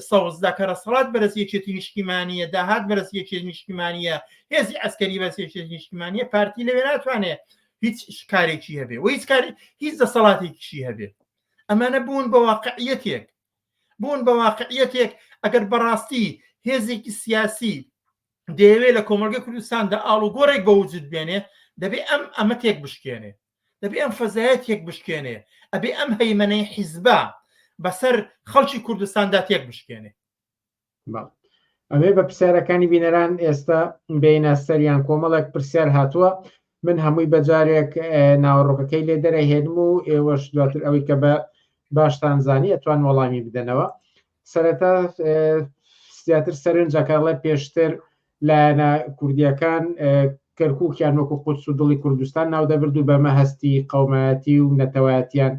سەوزدا کە ڕەسەڵات بەرز یەکێتی نیشتیمانیە داهات بەرز یەکێتی نیشتیمانیە هێزی ئەسکەری بەرز یەکێتی نیشتیمانیە پارتی لەوێ ناتوانێت هیچ کارێکی هەبێ و هیچ دەسەڵاتێکیشی هەبێ ئەمانە بوون بە واقعیەتێک ئەگەر بەڕاستی هێزێکی سیاسی دەیەوێت لە کۆمەڵگەی کوردستاندا ئاڵوگۆڕێک بە وجود بێنێ دەبێ ئەمە تێک بشکێنێ دەبێ ئەم فەزایە تێک بشکێنێ ئەبێ ئەم هەیمەنەی حیزبە بەسەر خەڵکی کوردستاندا تێک بشکێنێ ئەمێ بە پرسیارەکانی بینەران ئێستا بینە سەریان کۆمەڵێک پرسیار هاتووە من هەمووی بەجارێک ناوەڕۆکەکەی لێ دەرەهێنم و ئێوەش دواتر ئەوەی کە بە باشتان زانی ئەتوان وەڵامی بدەنەوە سەرەتا زیاتر سەرنجەکەڵێ پێشتر لایەنە کوردیەکان کەرکووکیان وەکو قودس و دڵی کوردستان ناودەبرد و بەمە هەستی قەومەتی و نەتەوایەتیان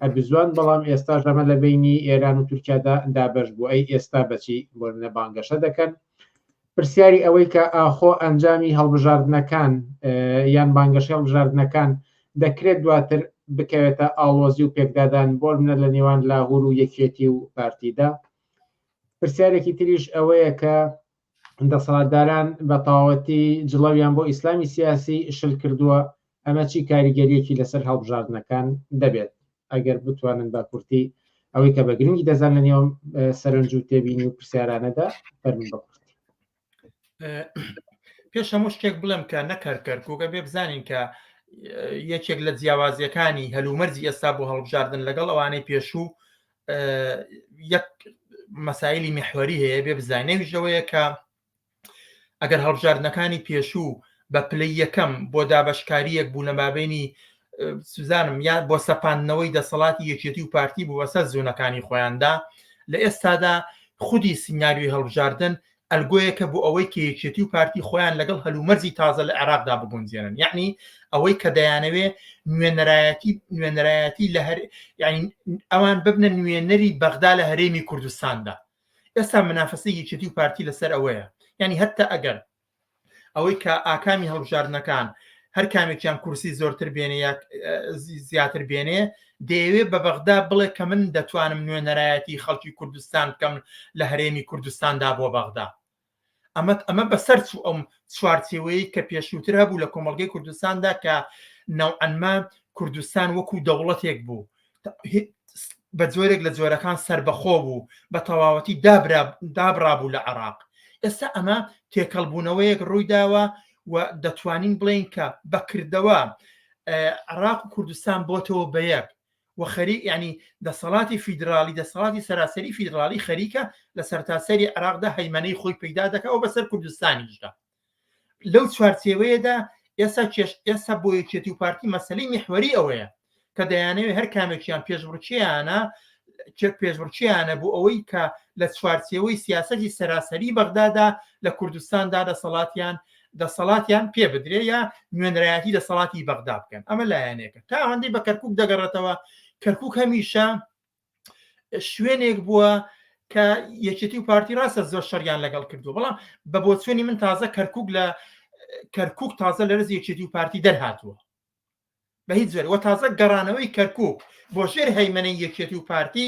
هەربزوان، بەڵام ئێستا ژەمە لە بینی ئێران و تورکیادا دابەش بوو. ئەی ئێستا بەچی بۆ نەبانگەشە دەکەن؟ پرسیاری ئەوەی کە ئاخۆ ئەنجامی هەڵبژاردنەکان یان بانگەشی هەڵبژاردنەکان دەکرێت دواتر بکەوێتە ئاڵۆزی و پێکدادان بۆ منە لە نێوان لاهور و یەکێتی و پارتیدا. پرسیارێکی تریش ئەوەیە کە دەسەڵاتداران بە تەواوەتی جڵەویان بۆ ئیسلامی سیاسی شل کردووە، ئەمە چی کاریگەریەکی لەسەر هەڵبژاردنەکان دەبێت ئەگەر بتوانن بە کورتی ئەوەی کە بە گرنگی دەزان لە نێوم سەرنج و تێبینی و پرسیارانەدا فەرمون بە کورتی. پێش هەموو شتێک بڵێم کە نەکەر کەرکووکە بێ بزانین کە یەکێک لە جیاوازیەکانی هەلومەرجی ئێستا بۆ هەڵبژاردن لەگەڵ ئەوانەی پێشوو یەک مەسایلی میحوەری هەیە. بێ بزانێویژەوەیە کە ئەگەر هەڵبژاردنەکانی پێشوو بە پلەی یەکەم بۆ دابەشکاریەک بوو لەمابینی سوزانم یان بۆ سەپاندنەوەی دەسەڵاتی یەکێتی و پارتی بوو بەسەر زۆنەکانی خۆیاندا، لە ئێستادا خودی سیناریۆی هەڵبژاردن ئەلگۆیەکە بۆ ئەوەی کە یەکێتی و پارتی خۆیان لەگەڵ هەلومەرجی تازە لە عێراقدا بگونجێنن. یعنی ئەوەی کە دەیانەوێ نوێنەرایەتی لە یعنی ئەوان ببنە نوێنەری بەغدا لە هەرێمی کوردستاندا. ئێستا منافەسەی یەکێتی و پارتی لەسەر ئەوەیە، یعنی هەتا ئەگەر ئەوەی کە ئاکامی هەڵبژاردنەکان هەر کامێکیان کورسی زۆرتر بێنێ یا زیاتر بێنێ، دەیەوێت بە بەغدا بڵێ کە من دەتوانم نوێنەرایەتی خەڵکی کوردستان بکەم لە هەرێمی کوردستاندا بۆ بەغدا. ئەمە بەسەر ئەم چوارچێوەیە کە پێشووتر هەبوو لە کۆمەڵگەی کوردستاندا کە نەوعەنما کوردستان وەکو دەوڵەتێک بوو، بە جۆرێک لە جۆرەکان سربەخۆ بوو، بە تەواوەتی دابرابوو لە عێراق. ئێستا ئەمە تێکەڵبوونەوەیەک ڕووی داوە و دەتوانین بڵین کە بەکردەوە عێراق و کوردستان بۆتەوە بە یەک و خەریک، یعنی دەسەڵاتی فیدرالی دەسەڵاتی سەراسەری فیدرالی خەریکە لە سەرتاسەری عێراقدا هەیمەنەی خۆی پەیدا دەکات و بەسەر کوردستانیشدا. لەو چوارچێوەیەدا ئێستا بۆ یەکێتی و پارتی مەسەلەی میحوەری ئەوەیە کە دەیانەوێت هەر کامێکیان پێشبڕچیانە بۆ ئەوەی کە لە چوارچێوەی سیاسەتی سەراسەری بەغدادا لە کوردستاندا دەسەڵاتیان پێ بدرێ یا نوێنەرایەتی دەسەڵاتی بەغدا بکەن. ئەمە لایەنێکە. تا ئەوەندەی بە کەرکووک دەگەڕێتەوە. کەرکووک هەمیشە شوێنێک بووە کە یەکێتی و پارتی ڕاستە زۆر شەریان لەگەڵ کردو، بەڵام بە بۆ چێنی من تازە کەرکووک تازە لە ڕێز یەکێتی و پارتی دەرهاتووە بە هیچ زۆر وە تازە گەڕانەوەی کەرکووک بۆ ژێر هەیمەنەی یەکێتی و پارتی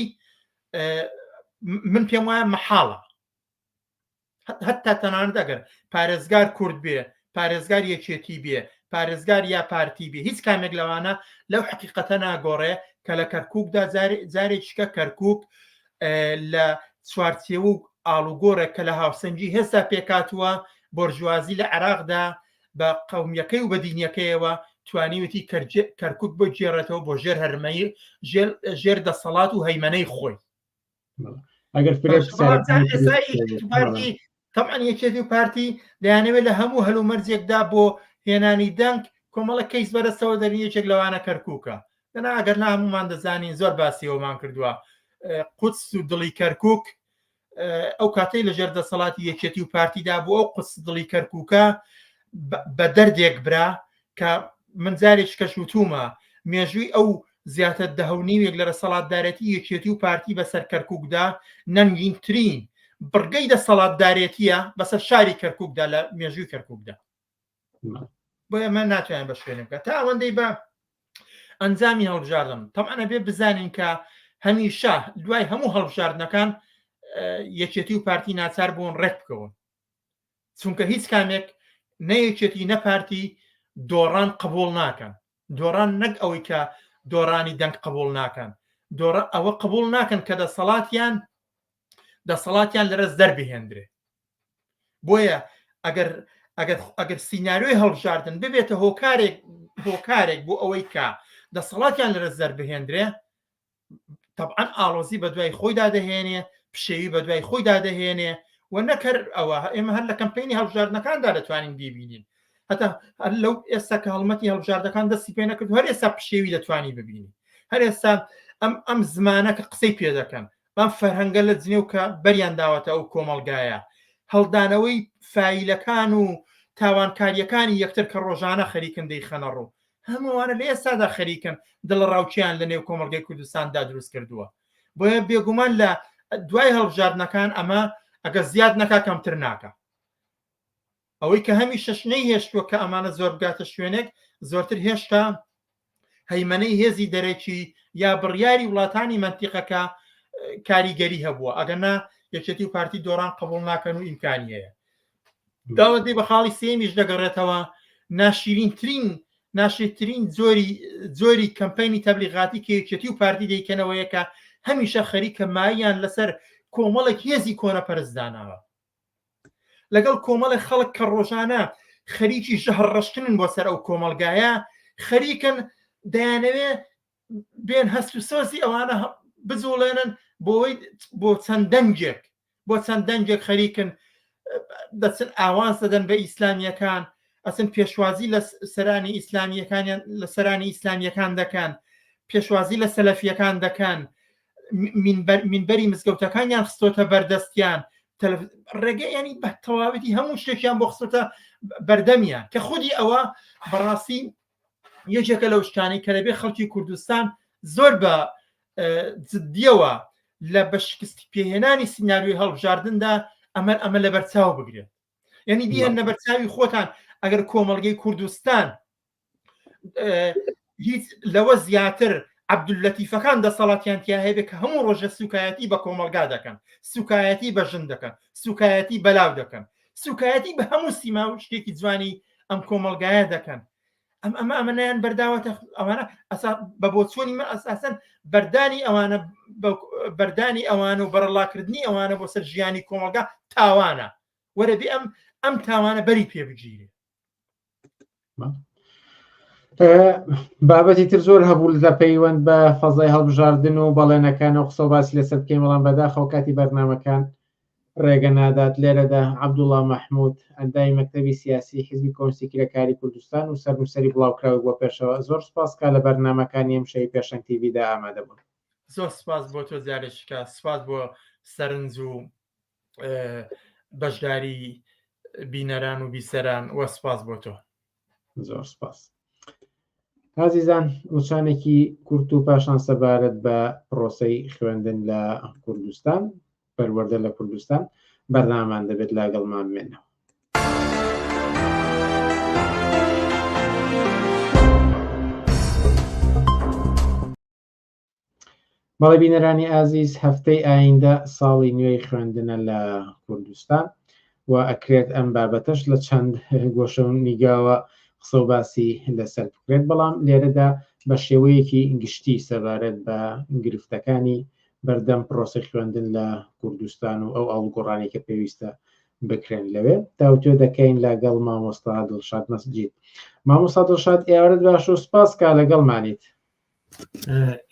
من پێم وایە مەحاڵە. هەتا تەنانەت ئەگەر پارێزگار کورد بێ، پارێزگار یەکێتی بێ، پارێزگار یا پارتی بێ، هیچ کامێک لەوانە لەو حقیقەتە ناگۆڕێ کە لە کەرکووکدا جارێکیکە کەرکووک لە چوارچێوە و ئاڵوگۆڕێک کە لە هاوسەنجی هێستا پێکاتووە بۆرژوازی لە عێراقدا بە قەومیەکەی و بە دینیەکەیەوە توانیوەتی کەرکووک بۆ گێڕێتەوە بۆ ژێر هەرمەی ژێر دەسەڵات و هەیمەنەی خۆی. طبعا یەکێتی و پارتی دەیانەوێت لە هەموو هەلومەرجێکدا بۆ هێنانی دەنگ کۆمەڵە کەیس بەرەستەوە دەریەکێک لەوانە کەرکووکە. دەنا ئەگەر نا هەمومان دەزانین زۆر باسیەوەمان کردووە قودس و دڵی کەرکووک ئەو کاتەی لە ژێر دەسەڵاتی یەکێتی و پارتیدا بوو ئەو قودس دڵی کەرکووکە بە دەردێک برا کە من جارێک کەشوتومە مێژووی ئەو زیاتر دەهەونیوێک لە دەسەڵاتدارەتی یەکێتی و پارتی بەسەر کەرکووکدا نەنگینترین بڕگەی دەسەڵاتدارێتیە بەسەر شاری کەرکووکدا لە مێژووی کەرکووکدا. بۆ ئەمە ناتوانین بە شوێنێ بکە تا ئەوەندەی بە ئەنجامی هەڵبژاردن. تەمەنە بێ بزانین کە هەمیشە دوای هەموو هەڵبژاردنەکان یەکێتی و پارتی ناچار بوون ڕێک بکەون، چونکە هیچ کامێک نەیەکێتی نەپارتی دۆڕان قبول ناکەن. دۆڕان نەک ئەوەی کە دۆڕانی دەنگ قبول ناکەن، ئەوە قبول ناکەن کە دەسەڵاتیان لەرەز دەربهێنرێ. بۆیە ئەگەر سیناریۆی هەڵبژاردن ببێتە هۆکارێک بۆ ئەوەی کە دەسەڵاتیان لەرەز دەربهێنرێ، طبعاً ئاڵۆزی بە دوای خۆیدا دەهێنێ، پشێوی بە دوای خۆیدا دەهێنێ و نەکرد ئەوە ئێمە هەر لە کەمپینی هەڵبژاردنەکاندا دەتوانین ببینین. هەتا لەو ئێستا کە هەڵمەتی هەڵبژاردەکان دەستی پێ نەکرد هەر ئێستا پشێوی دەتوانی ببینی. هەر ئێستا ئەم زمانە کە قسەی پێ دەکەن بەم فەرهەنگە لە جنێو کە بەریان داوەتە ئەو کۆمەڵگایە هەڵدانەوەی فایلەکان و تاوانکاریەکانی یەکتر کە ڕۆژانە خەریکن دەیخەنە ڕوو هەمووانە لە ئێستادا خەریکن دڵ ڕاوچیان لە نێو کۆمەڵگەی کوردستاندا دروست کردووە بۆیە بێگومان لە دوای هەڵبژاردنەکان ئەمە ئەگە زیاد نەکا کەمتر ناکە ئەوەی کە هەمی شەشنەی هێشتووە کە ئەمانە زۆر بگاتە شوێنێک زۆرتر هێشتا هەیمەنەی هێزی دەرەکی یا بڕیاری وڵاتانی منتیقەکە کاریگەری هەبووە ئەگەنا یەکێتی و پارتی دۆڕان قبول ناکەن و ئیمکانی هەیە داوەدەی بە خاڵی سێمیش دەگەڕێتەوە ناشرینترین زۆری کەمپینی تەبلیغاتی کە یەکێتی و پارتی دەیکەنەوەیە کە هەمیشە خەریکە ماییان لەسەر کۆمەڵێک هێزی کۆنە پەرستداناوە لەگەڵ کۆمەڵی خەڵک کە ڕۆژانە خەریکی ژەهڕەشتنن بۆ سەر ئەو کۆمەلگایە خەریکن دەیانەوێ بێن هەست و سۆزی ئەوانە بزوڵێنن بۆ چەند دەنجێک خەریکن دەچن ئاوان سەدەن بە ئیسلامیەکان ئەچن پێشوازی لە سەرانی ئیسلامیەکانیان لە سەرانی ئیسلامیەکان دەکەن پێشوازی لە سەلەفیەکان دەکەن مینبەری مزگەوتەکانیان خستۆتە بەردەستیان ڕێگە ینی بە تەواوەتی هەموو شتێکیان بۆ خستۆتە بەردەمیان کە خودی ئەوە بەڕاستی یەکێکە لەو شتانەی کە لەبێ خەڵکی کوردستان زۆر بە جددیەوە لە بەشکستی پێهێنانی سیناریۆی هەڵبژاردندا ئەمە لە بەرچاو بگرێت یعنی بیان لە بەرچاوی خۆتان ئەگەر کۆمەڵگەی کوردستان هیچ لەوە زیاتر عەبدولەتیفەکان دەسەڵاتیان تیا هەیە کە هەموو ڕۆژە سوکایەتی بە کۆمەلگا دەکەن سوکایەتی بە ژن دەکەن سوکایەتی بەلاو دەکەن سوکایەتی بە هەموو سیما و شتێکی جوانی ئەم کۆمەلگایە دەکەن ئەمەیان بەرداوەتە ئەوانە بە بۆچوونی من ئەساسەن بەردانی ئەوانە و بەرەڵاکردنی ئەوانە بۆ سەر ژیانی کۆمەلگا تاوانە وەرەبێ ئەم تاوانە بەری پێ بگیرێ بابەتی تر زۆر هەبوو لە پەیوەند بە فەزای هەڵبژاردن و بەڵێنەکان و قسە و باسی لەسەر بکەین بەڵام بەداخەوە کاتی بەرنامەکان ڕێگە نادات لێرەدا عەبدوڵڵا مەحموود ئەندامی مەکتەبی سیاسی حیزبی کۆمونیستی کرێکاری کوردستان و سەرنووسەری بڵاوکراوی بۆ پێشەوە زۆر سپاس کا لە بەرنامەکانی ئەم شەوی پێشەنگ تیڤیدا ئامادە بوون زۆر سپاس بۆ تۆ جارێککە سپاس بۆ سەرنج و بەشداری بینەران و بیسەران وە سپاس بۆ تۆ زۆر سپاس عزیزان وچانێکی کورت و پاشان سەبارەت بە پرۆسەی خوێندن لە کوردستان پەروەردە لە کوردستان بەرنامان دەبێت لاگەڵمان بمێنەوە بەڵێ بینەرانی ئازیز هەفتەی ئایندە ساڵی نوێی خوێندنە لە کوردستان و ئەکرێت ئەم بابەتەش لە چەند گۆشە و نیگاوە قسە و باسی لەسەر بکرێت بەڵام لێرەدا بە شێوەیەکی گشتی سەبارەت بە گرفتەکانی بەردەم پرۆسی خوێندن لە کوردستان و ئەو ئاڵگۆڕانی کە پێویستە بکرێن لەوێ داوتێ دەکەین لەگەڵ مامۆستا دڵشاد مەسجید مامۆستا دڵشاد ئێوارەت باش و سپاس کا لەگەڵمانیت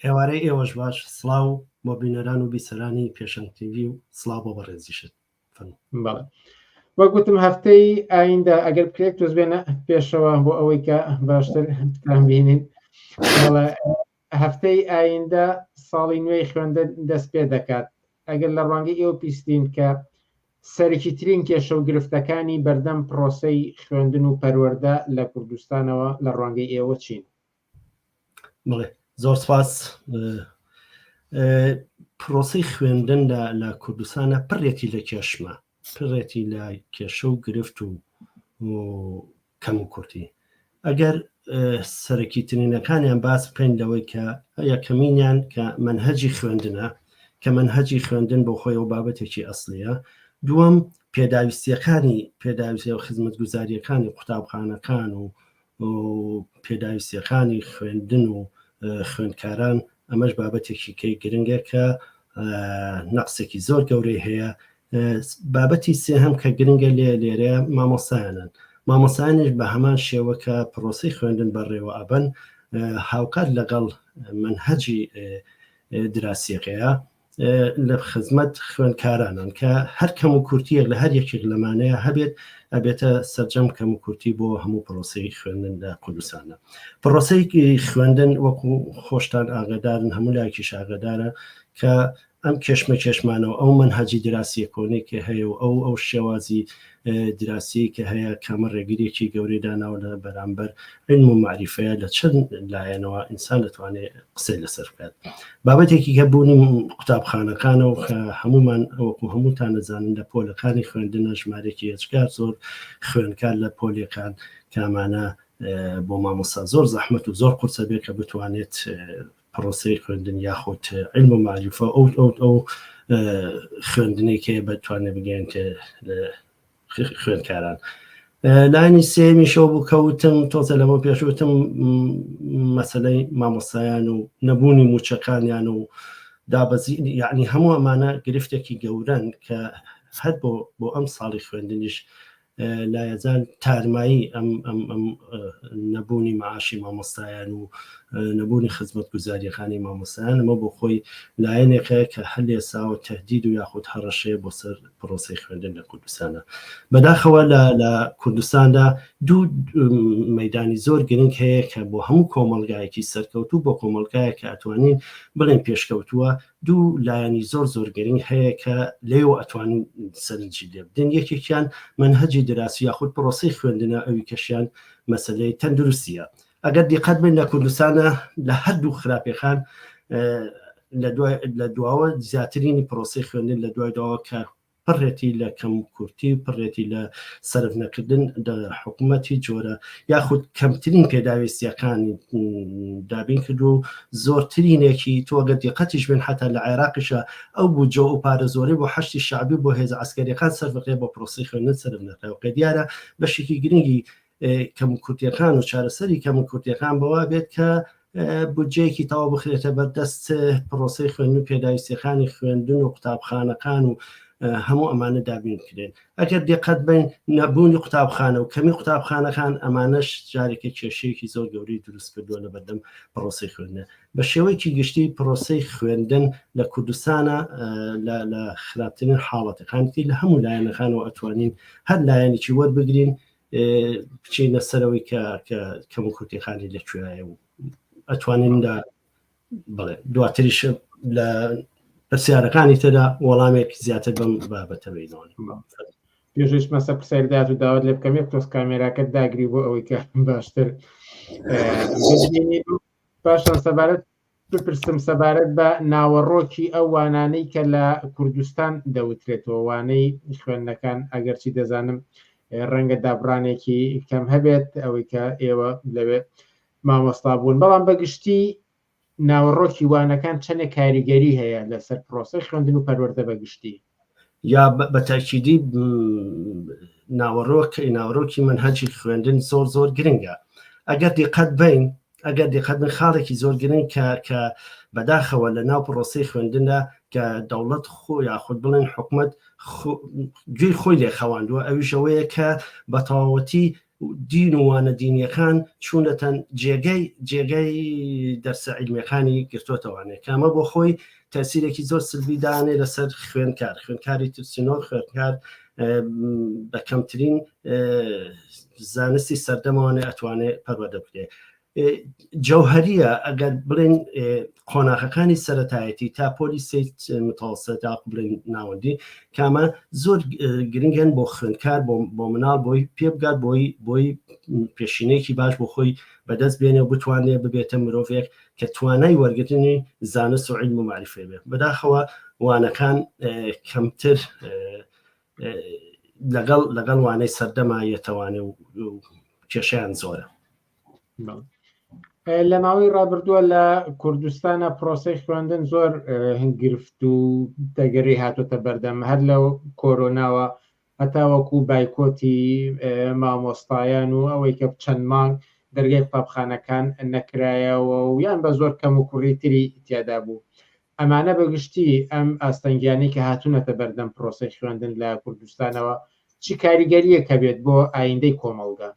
ئێوارەی ئێوەش باش سڵاو بۆ بینەران و بیسەرانی پێشەنگ تیڤی و سڵاو بۆ بەڕێزیشت بەڵێ وەگوتم هەفتەی ئایندە ئەگەر بکرێت توز بێنە پێشەوە بۆ ئەوەی کە باشتر بتان بینین هەفتەی ئایندە ساڵی نوێی خوێندن دەست پێ دەکات ئەگەر لە ڕوانگەی ئێوە پیستین کە سەرکی ترین کێشە و گرفتەکانی بەردەم پرۆسەی خوێندن و پەروەردە لە کوردستانەوە لە ڕوانگەی ئێوە چین بڵێ زۆر سپاس پرۆسەی خوێندن لە کوردستانە پڕێتی لە کێشمە پڕێتی لە کێشە و گرفت و کەم و کورتی ئەگەر سەرەکی ترینەکانیان باس بکەین لەوەی کە یەکەمینیان کە منهەجی خوێندنە کە منهەجی خوێندن بۆ خۆی و بابەتێکی ئەسڵیە دووەم پێداویستی و خزمەتگوزاریەکانی قوتابخانەکان و پێداویستیەکانی خوێندن و خوێندکاران ئەمەش بابەتێکی کەی گرنگە کە نەقسێکی زۆر گەورەی هەیە بابەتی سێهەم کە گرنگە لێرەیە مامۆسایانن مامۆسایانش بە هەمان شێوە کە پرۆسەی خوێندن بەڕێوە ئەبن هاوکات لەگەڵ منهەجی دراسیەکەیە لە خزمەت خوێندکارانن کە هەر کەم و کورتیەک لە هەر یەکێک لەمانەیە هەبێت ئەبێتە سەرجەم کەم و کورتی بۆ هەموو پرۆسەی خوێندن لە کوردستانە پرۆسەی خوێندن وەکو خۆشتان ئاگادارن هەموو لایەکیش ئاگادارە کە ئەم کێشمە کێشمانەوە ئەو منهەجی دراسی کۆنی کە هەیە و ئەو شێوازی دراسی کە هەیە کامە ڕێگریەکی گەورەی داناوە لە بەرامبەر علم و معریفەیە لە چەند لایەنەوە ئینسان دەتوانێت قسەی لەسەر بکات. بابەتێکی کە بوونی قوتابخانەکانەوە کە هەمومان وەکو هەمووتان دەزانن لە پۆلەکانی خوێندنە ژمارەی هێچگار زۆر خوێنکار لە پۆلەکان کامانە بۆ مامۆستا زۆر زەحمەت و زۆر قورسە بێت کە بتوانێت پرۆسەی خوێندن یاخۆت علم و معریفە ئەو خوێندنێکی بتوانێت بگەێنکە خوێندکاران. لانی سێمیشەوە بوو کەوتم تۆزە لەمە پێشوتم مەسەلەی مامۆستایان و نەبوونی موچەکانیان و دابەزی یعنی هەموو ئەمانە گرفتێکی گەورن کە هەر بۆ ئەم ساڵی خوێندنیش لا یەزال تارمایی ئەم نەبوونی معاشی مامۆستایان و نەبوونی خزمەت گوزاریەکانی مامۆستایان ئەمە بۆ خۆی لایەنێکە کە هەل ێساوە تهدید و یاخود هەڕەشەیە بۆ سەر پرۆسەی خوێندن لە کوردستانە. بەداخەوە لە کوردستاندا دوو مەیدانی زۆر گرنگ هەیە کە بۆ هەموو کۆمەلگایەکی سەرکەوتوو بۆ کۆمەلگایە کە ئەتوانین بڵێن پێشکەوتووە دوو لایەنی زۆر گرنگ هەیە کە لێوە ئەتوانین سەرنجی لێ بدەین. یەکێکیان منهەجی دراسی یاخود پرۆسەی خوێندنە ئەوی کەشیان مەسەلەی تەندروستیە. ئەگەر دیقەت بین لە کوردستانە لە هەردوو خراپەکان لە دواوە زیاترینی پرۆسەی خوێندن لە دوایەوە کە پڕێتی لە کەم کورتی پڕێتی لە سەرف نەکردن حکوومەتی جۆرە یاخود کەمترین پێداویستیەکانی دابین کرد و زۆرترینێکی تۆگە دیقەتیش بن حتا لە عێراقیشە ئەو بوو جۆ و پارە زۆری بۆ حەشتی شعبی بۆ هێز عسکەریەکان سەرفقێ بۆ پرۆسەی خوێندن سەرف نەکراوە دیارە بەشێکی گرنگی کەم کورتیەکان و چارەسەری کەم کورتیەکان بەوا بێت کە بودجەیەکی تەواو بخرێتە بەردەست پرۆسەی خوێندن و پێداویستیەکانی خوێندن و قوتابخانەکان و هەموو ئەمانە دابین کرێن. ئەگەر دقت بین نەبوونی قوتابخانە و کەمی قوتابخانەکان ئەمانەش جارێکی کێشەیەکی زۆر گەوری دروست کردووە لە بەردەم پرۆسەی خوێندنە. بە شێوەیەکی گشتی پرۆسەی خوێندن لە کوردستانە لە خراپترین حاڵەتەکانی لە هەموو لایەنەکانەوە ئەتوانین هەر لایەنێکی وەربگرین بچینە سەرەوەی کە کەم کورتیەکانی لەکوێیە و ئەتوانین بڵێ دواتریش لە پرسیارەکانی تێدا وەڵامێک زیاتر بەم بابەتەوەینەوە. پێشش مەسە پرسیاردات و داوت لێ بکەم یەک تۆس کامێراکەت داگری بۆ ئەوەی کە باشتر پاشان سەبارەت بپرسم سەبارەت بە ناوەڕۆکی ئەو وانانەی کە لە کوردستان دەوترێتەوە وانەی خوێندنەکان ئەگەرچی دەزانم ڕەنگە دابڕانێکی کەم هەبێت ئەوەی کە ئێوە لەوێ مامۆستا بوون بەڵام بەگشتی ناوەڕۆکی وانەکان چەندێک کاریگەری هەیە لەسەر پرۆسەی خوێندن و پەروەردە بەگشتی یا بەتاکیدی ناوەڕۆکی منهەجی خوێندن زۆر گرنگە. ئەگەر دیقەت بین ئەگەر دیقەت بن خاڵێکی زۆر گرنگ کە بەداخەوە لە ناو پرۆسەی خوێندندا کە دەوڵەت خۆ یاخود بڵێن حکوومەت گوێی خۆی لێ خەواندووە ئەویشەوەیە کە بە تەواوەتی دین و وانە دینیەکان چوونەتەن جێگەی دەرسە عیلمیەکانی گرتوۆتەوانێت کامە بۆ خۆی تەسیرێکی زۆر سلبی دانێ لەسەر خوێندکاری ترسینۆ خوێندکار بە کەمترین زانستی سەردەمەوانێ ئەتوانێت پەروەردە بکرێت. جەوهەریە ئەگەر بڵێن قۆناغەکانی سەرەتایەتی تا پۆلیسی متەوەسەت تا بڵێن ناوەندی کامە زۆر گرنگن بۆ خوێندکار بۆ مناڵ بۆی پێبگات بۆی پێشینەیەکی باش بۆ خۆی بەدەست بێنێ و بتوانێت ببێتە مرۆڤێک کە توانای وەرگرتنی زانست و علم و معریفە بێت. بەداخەوە وانەکان کەمتر لەگەڵ وانەی سەردەمایەتەوانێ و کێشیان زۆرە. لە ماوەی ڕابردووە لە کوردستانە پرۆسەی خوێندن زۆر هەنگرفت و دەگەری هاتوۆتە بەردەم هەر لەو کۆرۆناوە هەتاوەکو بایکۆتی مامۆستایان و ئەوەی کە چەند مانگ دەرگای قوتابخانەکان نەکرایەوە و یان بە زۆر کەم و کوڕیتری تیادا بوو. ئەمانە بەگشتی ئەم ئاستەنگیانی کە هاتوونەتە بەردەم پرۆسەی خوێندن لە کوردستانەوە چی کاریگەریە کە بێت بۆ ئایندەی کۆمەڵگە؟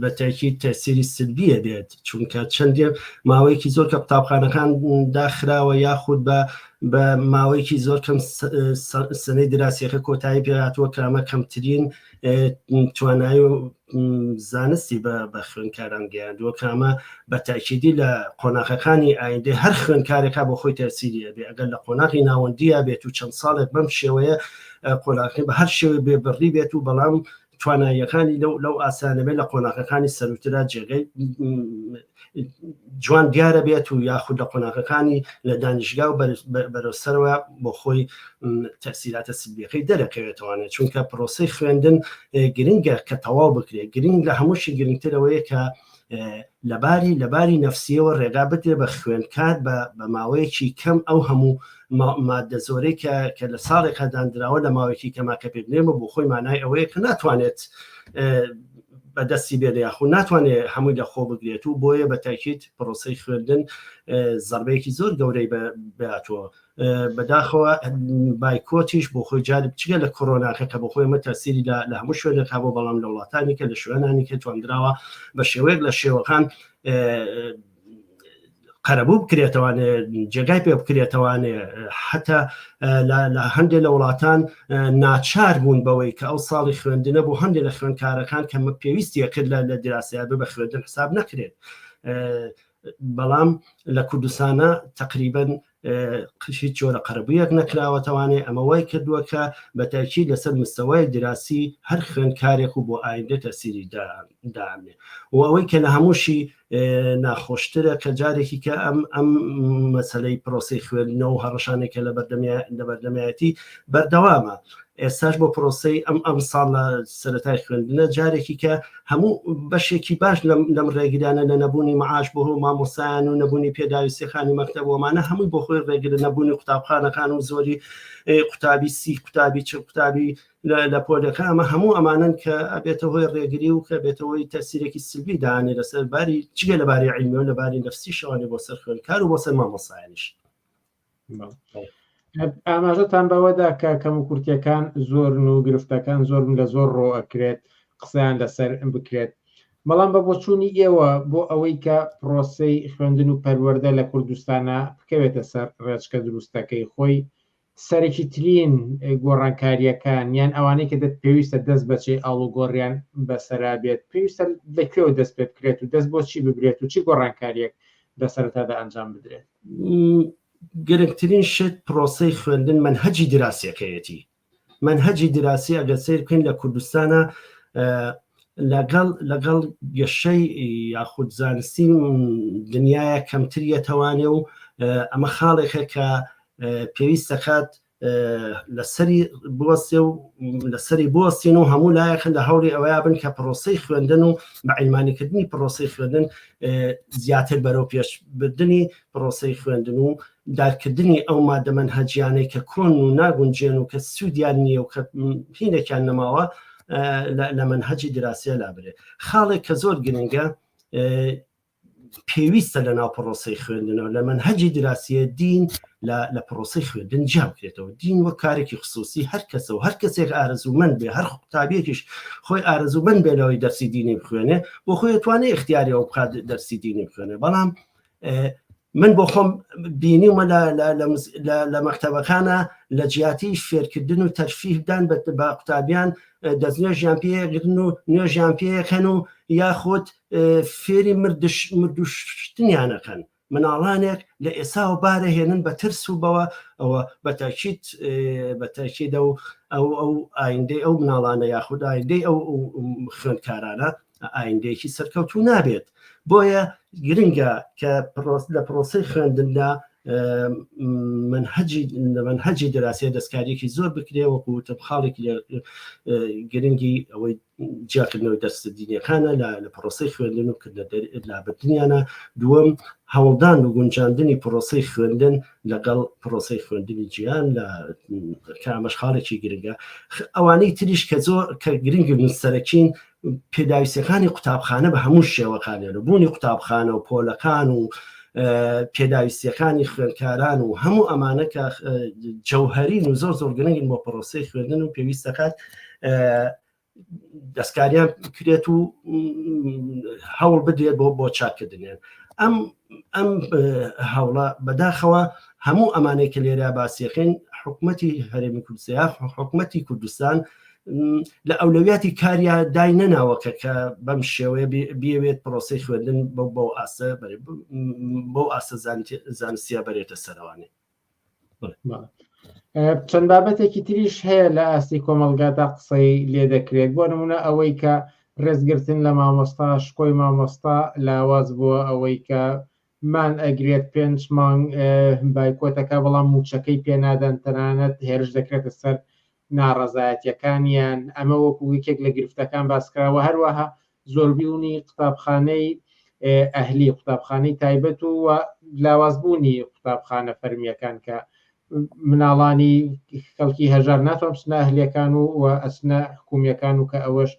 بەتاکید تەسیری سلبیە بێت چونکە چەندێ ماوەیەکی زۆر کە قوتابخانەکان داخراوە یاخود بە ماوەیەکی زۆر کەم سنەی دراسیەکە کۆتایی پێهاتووە کامە کەمترین توانایی و زانستی بە خوێندکاران گەیاندووە کامە بە تاکیدی لە قۆناغەکانی ئایندە هەر خوێندکارێکا بۆ خۆی تەسیریە بێ ئەگەر لە قۆناغی ناوەندیە بێت و چەند ساڵێک بەم شێوەیە قۆناغەکەی بە هەر شێوە بێبڕی بێت و بەڵام تواناییەکانی لەو ئاسانەبێت لە قۆناغەکانی سەرورترا جێگەی جوان دیارە بێت و یاخود لە قۆناغەکانی لە دانیشگا و بەرەوسەرەوە بۆ خۆی تەسیراتە سلبیەکەی دەرەکەوێتوانێت چونکە پرۆسەی خوێندن گرنگە کە تەواو بکرێت گرنگ لە هەمووشی گرنگترەوەیە کە لەباری نەفسیەوە ڕێگا بدرێت بە خوێندکار بە ماوەیەکی کەم ئەو هەموو مادە زۆرەی کە لە ساڵێکە دانراوە لە ماوەیەکی کەماکە پێبنێمە بۆ خۆی مانای ئەوەیە کە ناتوانێت بەدەستی بێت یاخود ناتوانێت هەمووی لە خۆ بگرێت و بۆیە بە تاکید پرۆسەی خوێندن زەربەیەکی زۆر گەورەی بێتەوە بەداخەوە بایکۆتیش بۆ خۆی جالب چگە لە کۆرۆناکە کە بۆ خۆی مە تەسیری لە هەموو شوێنێکا بۆ بەڵام لە وڵاتانی کە لە شوێنانی کە توانراوە بە شێوەیەک لە شێوەکان قەرەبوو بکرێتەوانێ جێگای پێ بکرێتەوانێ حتا لە هەندێک لە وڵاتان ناچار بوون بەوەی کە ئەو ساڵی خوێندنە بۆ هەندێک لە خوێندکارەکان کە پێویستیە کرد لە دراسەیە بە خوێندن حساب نەکرێت بەڵام لە کوردستانە تقریباً هیچ جۆرە قەرەبوویەک نەکراوەتەوانێ ئەمە وای کردووە کە بە تاکید لەسەر مستەوای دراسی هەر خوێندکارێک و بۆ ئایندە تەسیری دامێ و ئەوەی کە لە هەمووشی ناخۆشترە کە جارێکی کە ئەم مەسەلەی پرۆسی خوێندنەوە و هەڕەشانێکە لە بەردەمایەتی بەردەوامە ئێستاش بۆ پرۆسی ئەم ساڵ لە سەرەتای خوێندنە جارێکی کە هەموو بەشێکی باش لەم ڕێگرانە لە نەبوونی مەعاش بۆ مامۆسایان و نەبوونی پێداویستیەکانی مەکتەبەوەمانە هەمووی بۆ خۆی ڕێگر نەبوونی قوتابخانەکان و زۆری قوتابی سی قوتابی چ قوتابی لە پۆلەکە ئەمە هەموو ئەمانن کە ئەبێتە هۆی ڕێگری و کە بێتەوەی تەسیرێکی سلبی دانێ لەسەر باری چگە لەباری عیلمیۆ لەباری نەفسی شەوانێ بۆ سەر خوێندکار و بۆ سەر مامۆسایانیش ئاماژەتان بەوەدا کە کەم و کورتیەکان زۆر و گرفتەکان زۆر لە زۆر ڕۆ ئەکرێت قسەیان لەسەر بکرێت بەڵام بە بۆچوونی ئێوە بۆ ئەوەی کە پرۆسەی خوێندن و پەروەردە لە کوردستانە بکەوێتە سەر ڕێچکە دروستەکەی خۆی سەرێکی ترین گۆڕانکاریەکان یان ئەوانەی کە پێویستە دەست بەچێ ئاڵوگۆڕیان بەسەرا بێت پێویستە لەکوێوە دەست پێ بکرێت و دەست بۆ چی بگرێت و چی گۆڕانکاریەک لە سەرەتادا ئەنجام بدرێت گرنگترین شت پرۆسەی خوێندن منهەجی دراسیەکەیەتی منهەجی دراسی ئەگەر سیر بکەین لە کوردستانە لەگەڵ گەشەی یاخود زانستی دنیاە کەمتریەتەوانێ و ئەمە خاڵێکە کە پێویست دەکات لەسەری بوەستێ و لەسەری بۆستین و هەموو لایەکن لە هەوری ئەوەیە بن کە پرۆسەی خوێندن و بە عیلمانیکردنی پرۆسەی خوێندن زیاتر بەرەو پێشبردننی پرۆسەی خوێندن و دارکردنی ئەو مادە منهەجیانەی کە کۆن و ناگونجێن و کە سوودیان نییە و کە هینێکیان نەماوە لە منهەجی دراسیە لابرێ خاڵێک کە زۆر گرنگە پێویستە لە ناو پرۆسەی خوێندنەوە لە منهەجی دراسیە دین لە پرۆسەی خوێندن جا بکرێتەوە دین وە کارێکی خصوصی هەر کەسە و هەر کەسێک ئارەزوومەند بێ هەر قوتابیەکیش خۆی ئارەزوومەند بێ لەوەی دەرسی دینی بخوێنێ بۆ خۆی توانێت اختیاریەوە بخات دەرسی دینی بخوێنێ بەڵام من بۆ خۆم بینیمە لە مەکتەبەکانە لە جیاتی فێرکردن و تەرفیهدان بە قوتابیان دەستنوێژیان پێگرن و نوێژیان پێەکەن و یاخۆت فێری مردوشتنیانەکەن مناڵانێک لە ئێسا و بارەهێنن بە ترس و بەوە ئەوە بەتاکید ئەو ئایندەی ئەو مناڵانە یاخود ئایندەی ئەو خوێندکارانە ئایندەیەکی سەرکەوتو نابێت بۆیە گرنگە کە لە پرۆسەی خوێندندا منهەجی دراسیە دەستکاریەکی زۆر بکرێ وەکو خاڵێکی گرنگی ئەوەی جیاکردنەوەی دەست دینیەکانە لە پرۆسەی خوێندن و لابردنیانە دووەم هەوڵدان و گونجاندنی پرۆسەی خوێندن لەگەڵ پرۆسەی خوێندنی جیان لە کامەش خاڵێکی گرنگە ئەوانەی تریش کە زۆر کە گرنگی سەرەکین پێداویستەکانی قوتابخانە بە هەموو شێوەکانێنە بوونی قوتابخانە و پۆلەکان و پێداویستیەکانی خوێندکاران و هەموو ئەمانە کە جەوهەرین و زۆر گرنگن بۆ پرۆسەی خوێندن و پێویست دەکات دەستکاریان کرێت و هەوڵ بدرێت بۆ چاکردنیان ئەم هەوڵە بەداخەوە هەموو ئەمانەی کە لێرە باسیەکەین حکوومەتی هەرێمی کوردستان حکوومەتی کوردستان لە ئەولەویاتی کاریا دای نەناوەکە کە بەم شێوەیە بێوێت پرۆسی خوێندن بۆ ئاسە زانستیا بەرێتە سەروانێ. چەند بابەتێکی تریش هەیە لە ئاستی کۆمەلگادا قسەی لێ دەکرێت بۆ نمونە ئەوەی کە ڕێزگرتن لە مامۆستا شکۆی مامۆستا لاواز بووە ئەوەی کە مان ئەگرێت 5 مانگ بایکۆتەکە بەڵام موچەکەی پێنادەن تەنانەت هێرش دەکرێتە سەر ناڕەزایەتیەکانیان ئەمە وەکو یەکێک لە گرفتەکان باسکراوە هەروەها زۆربیونی قوتابخانەی ئەهلی قوتابخانەی تایبەت و لاوازبوونی قوتابخانە فەرمیەکان کە مناڵانی خەڵکی هەژار ناتوان بچنە ئەهلیەکان و ئەچنە حکومیەکان و کە ئەوەش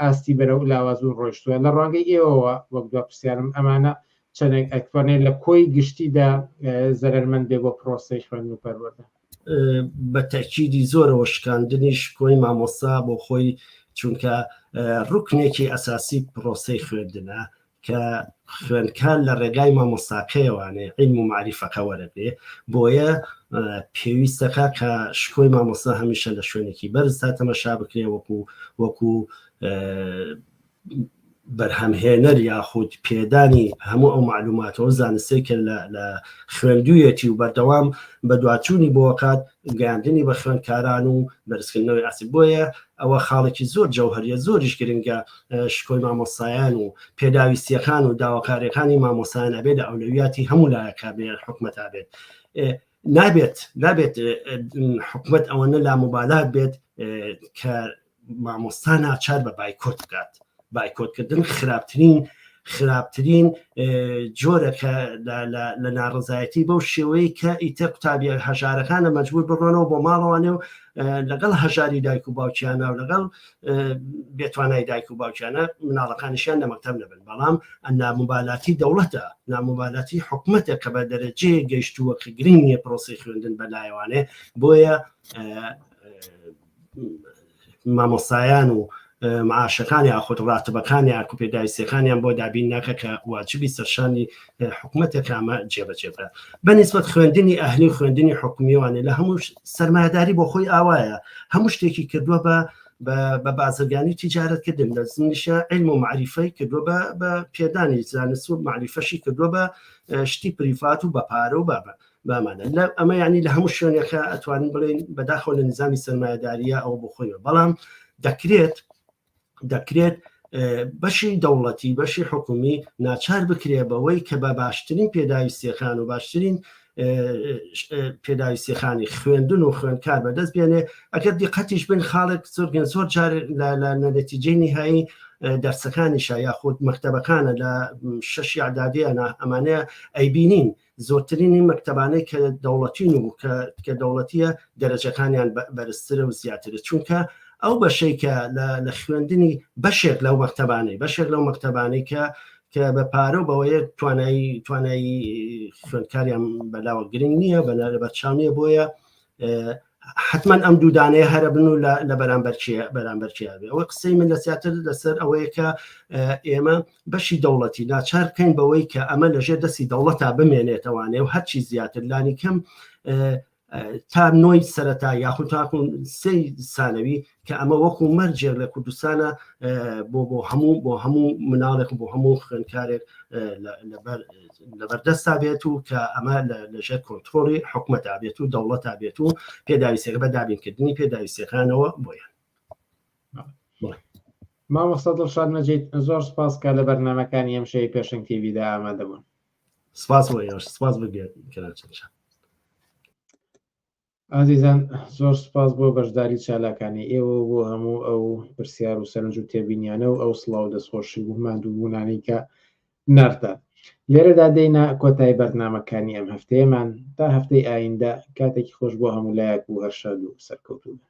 ئاستی بەرەو لاوازبوون ڕۆیشتووە لە ڕوانگەی ئێوەوە وەک دو پرسیارم ئەمانە چەندێک ئەتوانێت لە کۆی گشتیدا زەرمەند بێ بۆ پرۆسەی خوێندن و پەروەردە بە تەکیدی زۆرەوە شکاندنیش کۆی مامۆستا بۆ خۆی چونکە ڕوکنێکی ئەساسی پرۆسەی خوێندنە کە خوێندکار لە ڕێگای مامۆستاکەیەوانێ عیلم و معریفەکە وەرەبێ بۆیە پێویستەکە کە شکۆی مامۆستا هەمیشە لە شوێنێکی بەرز تا تەمەشا بکرێ وەکو بەرهەمهێنەر یاخود پێدانی هەموو ئەو معلوماتەوە زانستی کە لە خوێندوویەتی و بەردەوام بە دواتچوونی بۆکات گەیاندنی بە خوێندکاران و بەرزکردنەوەی ئاسی بۆیە ئەوە خاڵێکی زۆر جەوهریە زۆریش گرنگە شکۆی مامۆستایان و پێداویستیەکان و داواکاریەکانی مامۆستایان ئەبێت ئەولەویاتی هەموو لایەکە بێ حکومەتا بێت نابێت حکومەت ئەوەنە لاموبالات بێت کە مامۆستا ناچار بە بایکۆت بکات بایکۆتکردن خراپترین جۆرەکە لە ناڕزایەتی بەو شێوەیە کە ئیتر قوتابی هەژارەکانە مەجبور بڕۆنەوە بۆ ماڵەوانێ و لەگەڵ هەژاری دایک و باوکیانە و لەگەڵ بێتوانای دایک و باوکیانە مناڵەکانیشیان لە مەکتەب نەبن بەڵام ناموبالاتی دەوڵەتە ناموبالاتی حکومەتە کە بە دەرەجێ گەیشتووە کە گرنگ نییە پرۆسی خوێندن بەلایەوانێ بۆیە مامۆستایان و معاشەکانی یاخود ڕاتبەکانی یاکو پێداویستیەکانیان بۆ دابین ناکە کە واجبی سەرشانی حکومەتێک ئەمە جێبەجێبرا بەنسبەت خوێندنی ئەهلی و خوێندنی حکومیوانێ لە هەموو سەرمایهداری بۆ خۆی ئاوایە هەموو شتێکی کردووە بە بازرگانی تیجارەتکردن لە زمانیشە عیلم و معریفەی کردووە بە پێدانی زانست و معریفەشی کردووە بە شتی پریفات و بە پارە و بامانە ئەمە یعنی لە هەموو شوێنێکە ئەتوانین بڵێن بەداخەوە لە نظامی سەرمایهداریە ئەوە بۆ خۆیەوە بەڵام دەکرێت بەشی دەوڵەتی بەشی حکومی ناچار بکرێ بەوەی کە بە باشترین پێداویستیەکان و باشترین پێداویستیەکانی خوێندن و خوێندکار بەدەست بێنێ ئەگەر دیقەتیش بن خاڵێک زۆر جار لە نەتیجەی نهایی دەرسەکانیشە یاخود مەکتەبەکانە لە 6 عدادیانە ئەمانەیە ئەیبینین زۆرترینی مەکتەبانەی کە دەوڵەتین و کە دەوڵەتیە دەرەجەکانیان بەرزترە و زیاترە چونکە ئەو بەشەی کە لە خوێندنی بەشێک لەو مەکتەبانەی کە بە پارە و بەوەیە توانایی خوێندکاریان بەلاوە گرنگ نییە بە بەرچاونیە بۆیە حتمما ئەم دوودانەیە هەرە بن و لە بەرامبەرچیا بێ ئەوە قسەی من لە زیاتر لەسەر ئەوەیە کە ئێمە بەشی دەوڵەتی ناچار بکەین بەوەی کە ئەمە لەژێر دەستی دەوڵەتا بمێنێتەوانێ و هەرچی زیاتر لانی کەم تا نۆی سەرەتا یاخود تاکوون 3 سانەوی کە ئەمە وەکو مەرجێک لە کوردستانە بۆ هەموو مناڵێک و بۆ هەموو خوێندکارێک لەبەردەستا بێت و کە ئەمە لەژێر کۆنتڕۆڵی حکومەتا بێت و دەوڵەتا بێت و پێداویستێک بە دابینکردنی پێداویستیەکانەوە بۆیان مامۆستا دڵشاد مەجید زۆر سپاس کە لە بەرنامەکانی ئەم شەی پێشنگ تیڤیدا ئامادە بوون سپاس بگێت کەناچەند ئازیزان زۆر سپاس بۆ بەشداری چالاکانی ئێوە بۆ هەموو ئەو پرسیار و سەرنج و تێبینیانە و ئەو سڵاو دەستخۆشی و ماندووبوونانی کە نەردان لێرەدا دێینە کۆتایی بەرنامەکانی ئەم هەفتەیەمان تا هەفتەی ئایندە کاتێکی خۆش بۆ هەموو لایەک و هەرشاد و سەرکەوتوو